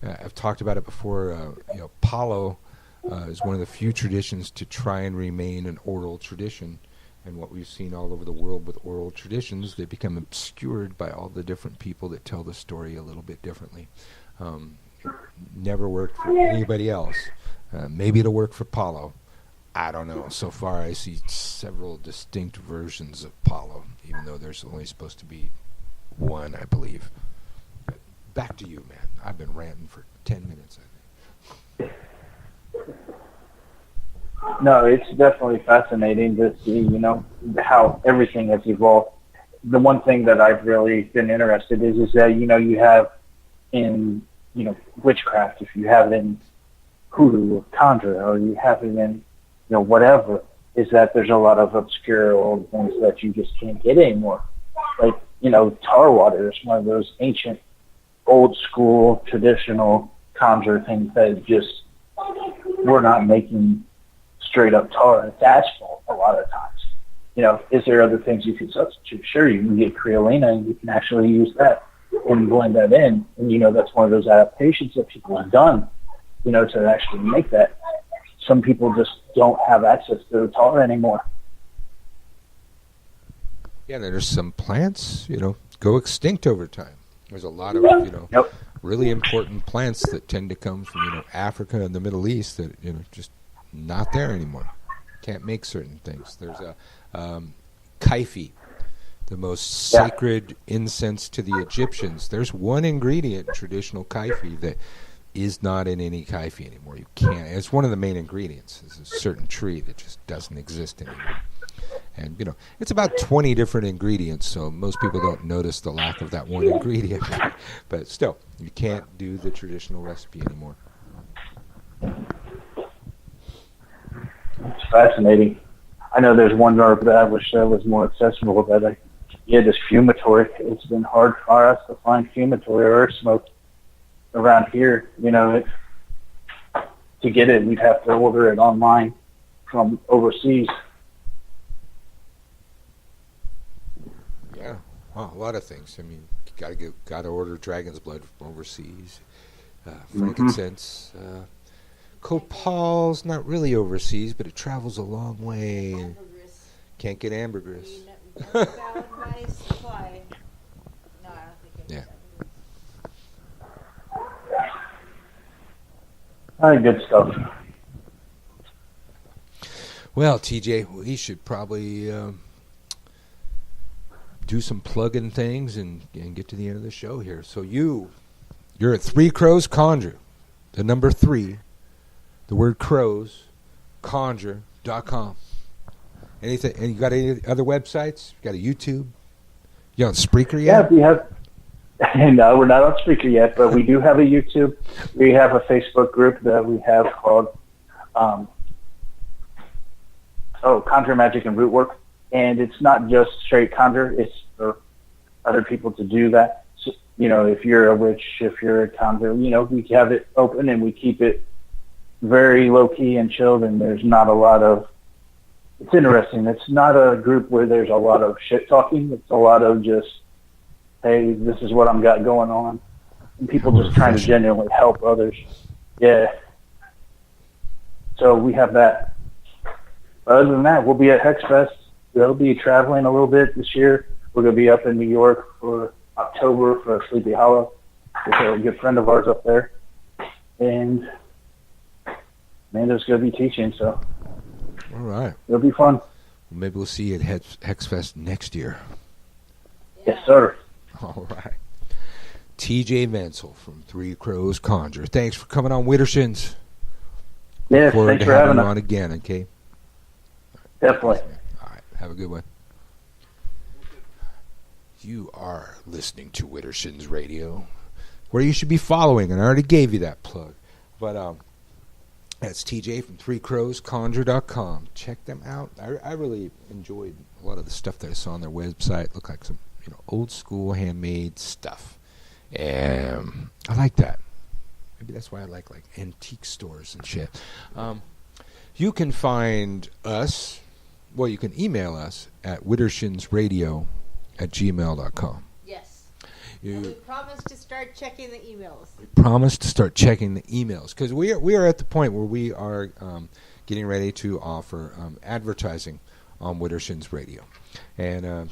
I've talked about it before. Palo is one of the few traditions to try and remain an oral tradition. And what we've seen all over the world with oral traditions, they become obscured by all the different people that tell the story a little bit differently. It never worked for anybody else. Maybe it'll work for Palo. I don't know. So far, I see several distinct versions of Palo, even though there's only supposed to be one, I believe. But back to you, man. I've been ranting for 10 minutes, I think. No, it's definitely fascinating to see, how everything has evolved. The one thing that I've really been interested is that, you have in, witchcraft, if you have it in HooDoo or Conjure, or you have it in, whatever, is that there's a lot of obscure old things that you just can't get anymore. Like, tar water is one of those ancient, old school, traditional conjure things that just, we're not making straight up tar. It's asphalt a lot of times. Is there other things you can substitute? Sure, you can get creolina and you can actually use that and blend that in. And, that's one of those adaptations that people have done, to actually make that. Some people just don't have access to the tar anymore. Yeah, there's some plants, go extinct over time. There's a lot of, Yep. really important plants that tend to come from, Africa and the Middle East that, just not there anymore. Can't make certain things. There's a kaifi, the most sacred incense to the Egyptians. There's one ingredient in traditional kaifi that is not in any kaifi anymore. You can't. It's one of the main ingredients. It's a certain tree that just doesn't exist anymore. And, it's about 20 different ingredients, so most people don't notice the lack of that one ingredient. But still, you can't do the traditional recipe anymore. It's fascinating. I know there's one herb that I wish that was more accessible, but this fumitory. It's been hard for us to find fumitory or earth smoke around here. To get it, we'd have to order it online from overseas. Yeah, a lot of things. I mean, you got to order dragon's blood from overseas. Frankincense. Copal's not really overseas, but it travels a long way. Ambergris. Can't get ambergris. No, I don't think Yeah. Good stuff. Well, TJ, we should probably do some plug-in things and get to the end of the show here. So you're at Three Crows Conjure, the number 3, the word crows, conjure.com. Anything? And you got any other websites? You got a YouTube? You on Spreaker yet? Yeah, we have. No, we're not on Spreaker yet, but we do have a YouTube. We have a Facebook group that we have called Conjure Magic and Root Work. And it's not just straight conjure, it's for other people to do that. So, if you're a witch, if you're a conjure, we have it open and we keep it very low-key and chilled, and there's not a lot of... It's interesting. It's not a group where there's a lot of shit-talking. It's a lot of just, hey, this is what I'm got going on. And people just trying to genuinely help others. Yeah. So we have that. Other than that, we'll be at HexFest. We'll be traveling a little bit this year. We're going to be up in New York for October for Sleepy Hollow. There's a good friend of ours up there. And Amanda's going to be teaching, so All right. it'll be fun. Well, maybe we'll see you at HexFest next year. Yes, sir. All right. TJ Vancil from Three Crows Conjure. Thanks for coming on, Widdershins. Yes, Forward thanks to for having you us. on again, okay? Definitely. All right. Have a good one. You are listening to Widdershins Radio, where you should be following, and I already gave you that plug. But that's TJ from threecrowsconjure.com. Check them out. I really enjoyed a lot of the stuff that I saw on their website. Looked like some old school handmade stuff. And I like that. Maybe that's why I like antique stores and shit. You can find us, well, you can email us at widdershinsradio@gmail.com. Yes. And we You promise to start checking the emails. promise to start checking the emails, because we are at the point where we are getting ready to offer advertising on Widdershins Radio. And,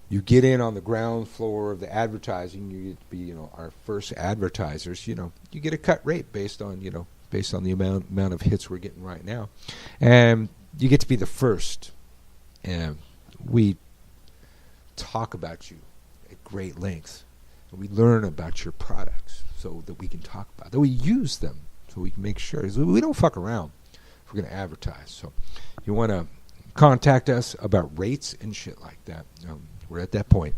you get in on the ground floor of the advertising. You get to be, our first advertisers. You get a cut rate based on the amount of hits we're getting right now, and you get to be the first. And we talk about you at great length, and we learn about your products so that we can talk about, that we use them, so we can make sure we don't fuck around if we're going to advertise. So, you want to contact us about rates and shit like that. We're at that point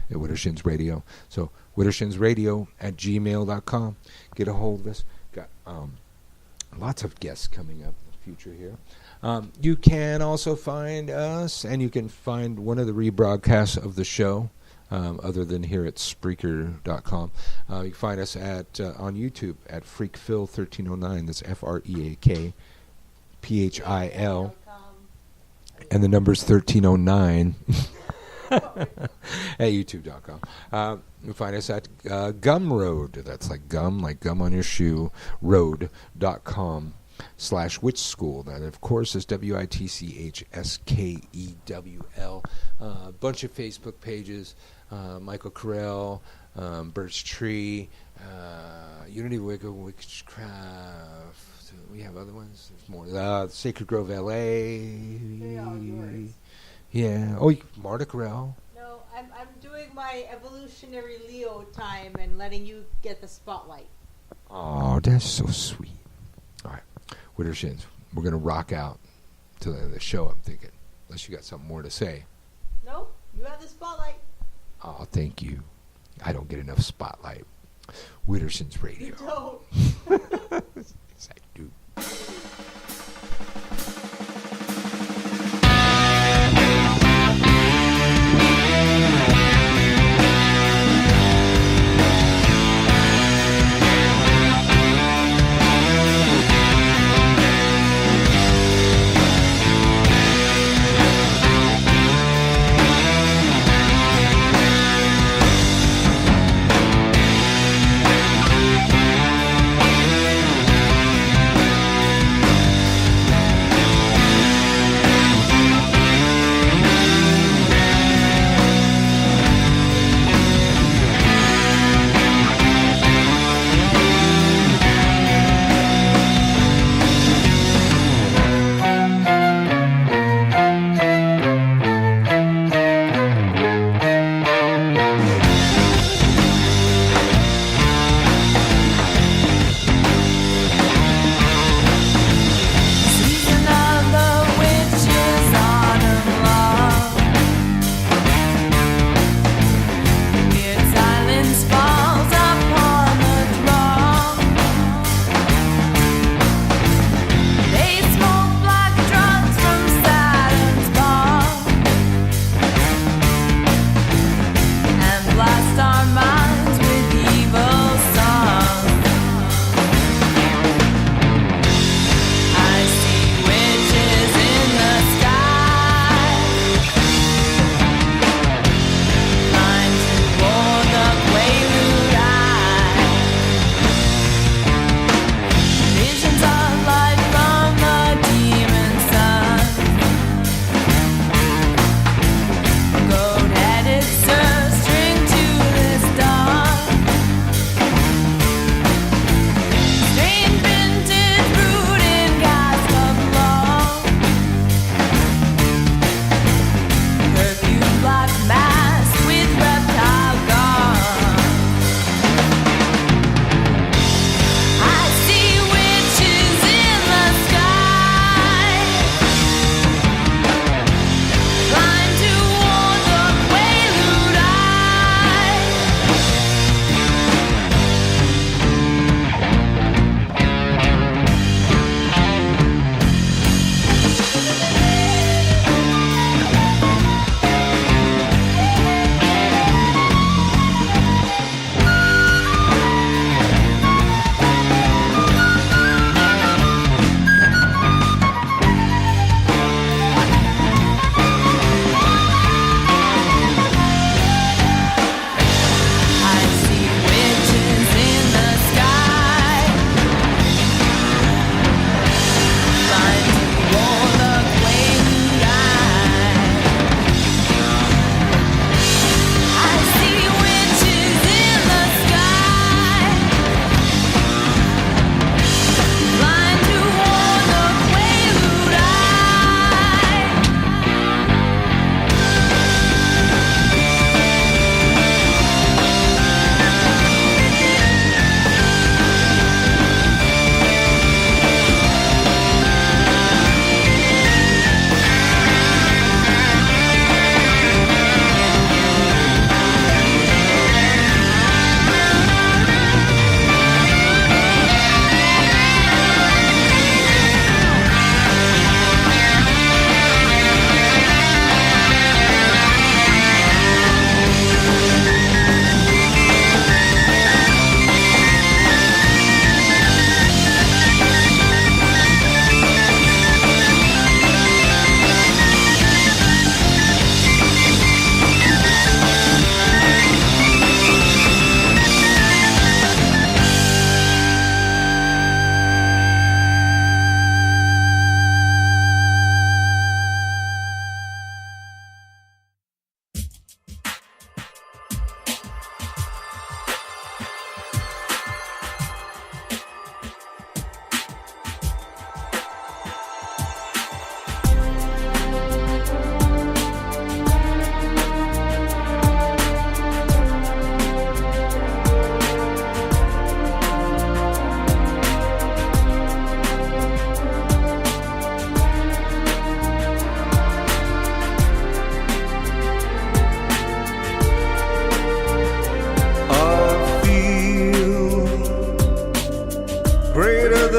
at Widdershins Radio. So widdershinsradio@gmail.com. Get a hold of us. Got lots of guests coming up in the future here. You can also find us, and you can find one of the rebroadcasts of the show, other than here at Spreaker.com. You can find us at on YouTube at FreakPhil1309. That's FreakPhil, and the number's 1309 at YouTube.com. You can find us at Gumroad. That's like gum on your shoe. Road.com/Witch School. That, of course, is WITCHSKEWL. A bunch of Facebook pages. Michael Carell, Birch Tree, Unity Witchcraft. We have other ones. There's more. Sacred Grove, LA. Yeah. Oh, Marta Carell. No, I'm doing my evolutionary Leo time and letting you get the spotlight. Oh, that's so sweet. All right, Widdershins, we're gonna rock out to the end of the show. I'm thinking, unless you got something more to say. No, you have the spotlight. Oh, thank you. I don't get enough spotlight. Widdershins Radio. You don't. Yes, I do.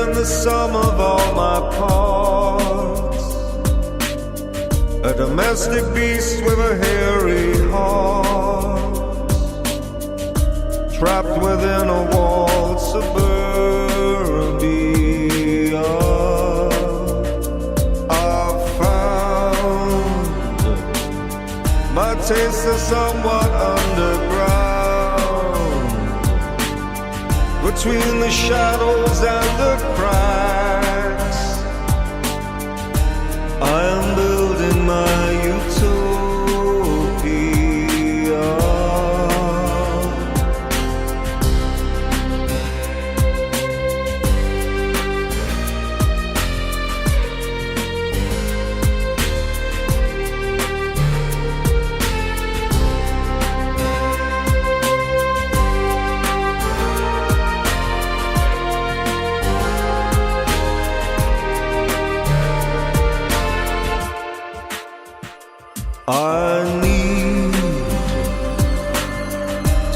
than the sum of all my parts. A domestic beast with a hairy heart, trapped within a walled suburbia. I've found my taste is somewhat underground, between the shadows and the cracks. I am building my utopia. I need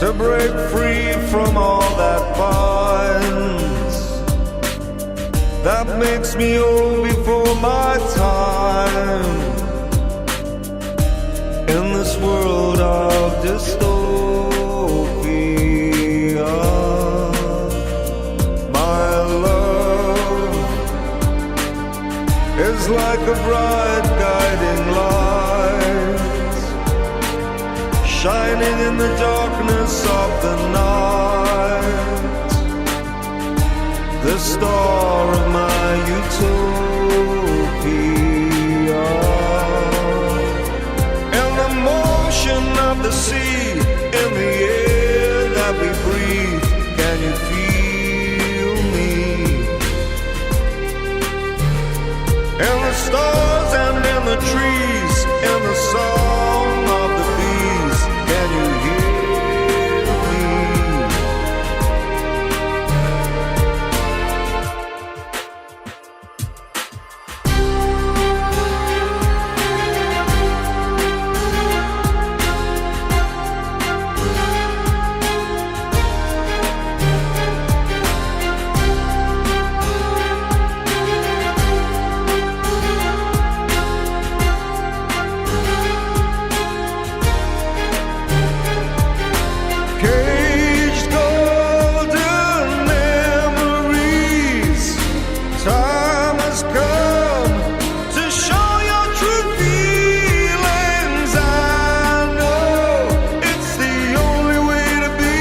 to break free from all that binds, that makes me old before my time. In this world of dystopia, my love is like a bright guiding light, shining in the darkness of the night, the star of my utopia. In the motion of the sea, in the air that we breathe, can you feel me? In the stars and in the trees, in the song of the bees, can you hear me? Caged golden memories, time has come to show your true feelings. I know it's the only way to be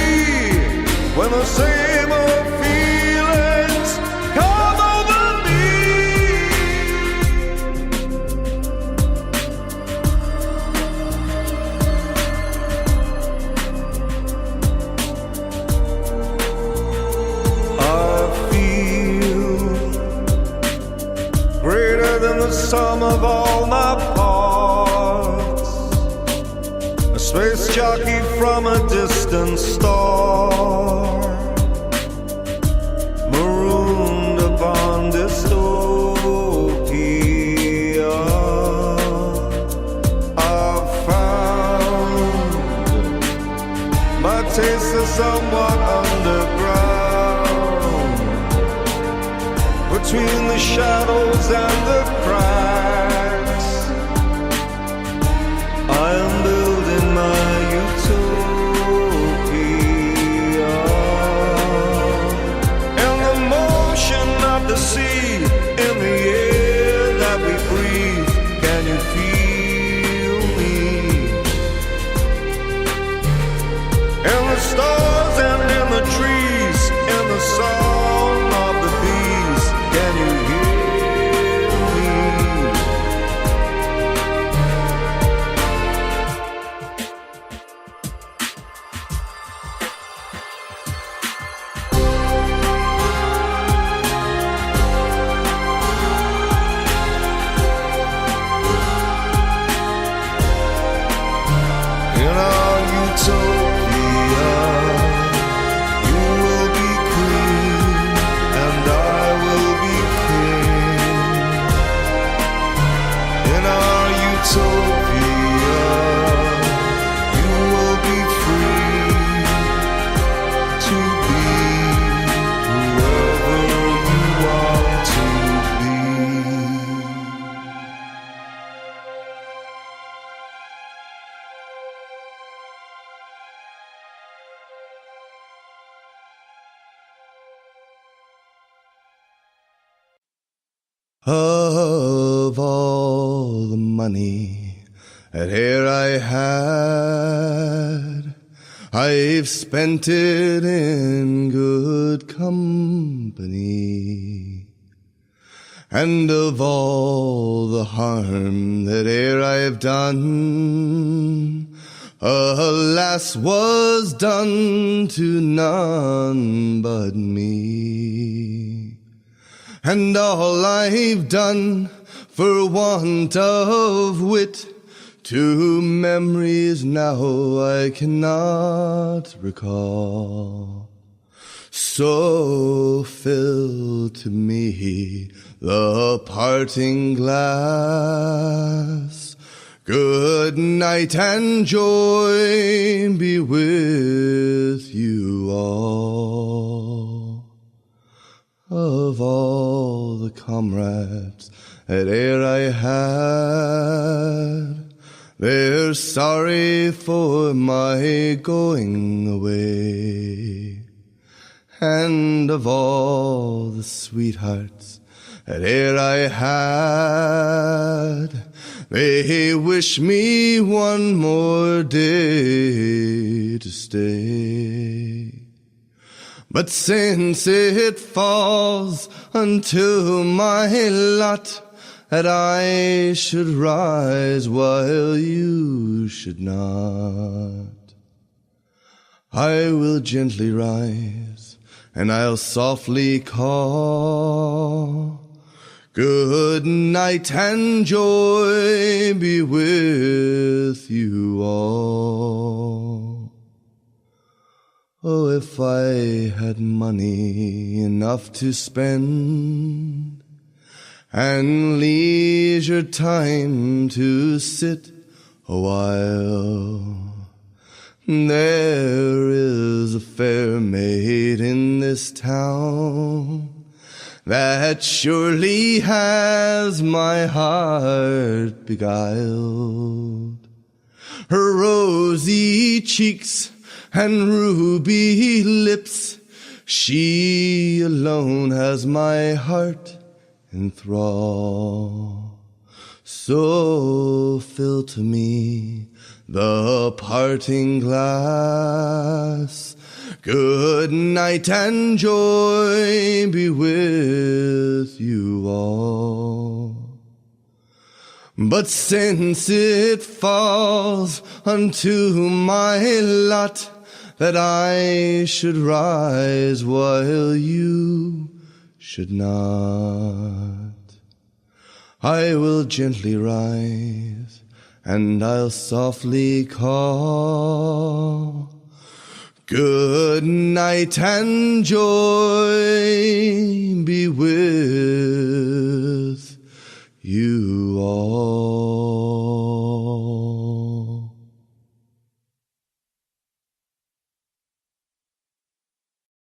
when the same old feelings come over me. I feel greater than the sum of all my parts, a space jockey from a distant star, marooned upon dystopia. I've found my taste is somewhat underground, between the shadows and the cracks. I am building my utopia. In the motion of the sea, in the air that we breathe, can you feel me? In the stars and in the trees, in the song of the bees, can you hear me? In our utopia. Of all the money that e'er I had, I've spent it in good company. And of all the harm that e'er I've done, alas, was done to none but me. And all I've done for want of wit, to memories now I cannot recall. So fill to me the parting glass. Good night and joy be with you all. Of all the comrades that e'er I had, they're sorry for my going away. And of all the sweethearts that e'er I had, they wish me one more day to stay. But since it falls unto my lot that I should rise while you should not, I will gently rise and I'll softly call. Good night and joy be with you all. Oh, if I had money enough to spend, and leisure time to sit a while, there is a fair maid in this town that surely has my heart beguiled. Her rosy cheeks and ruby lips, she alone has my heart in thrall. So fill to me the parting glass. Good night and joy be with you all. But since it falls unto my lot that I should rise while you should not, I will gently rise and I'll softly call. Good night and joy be with you all.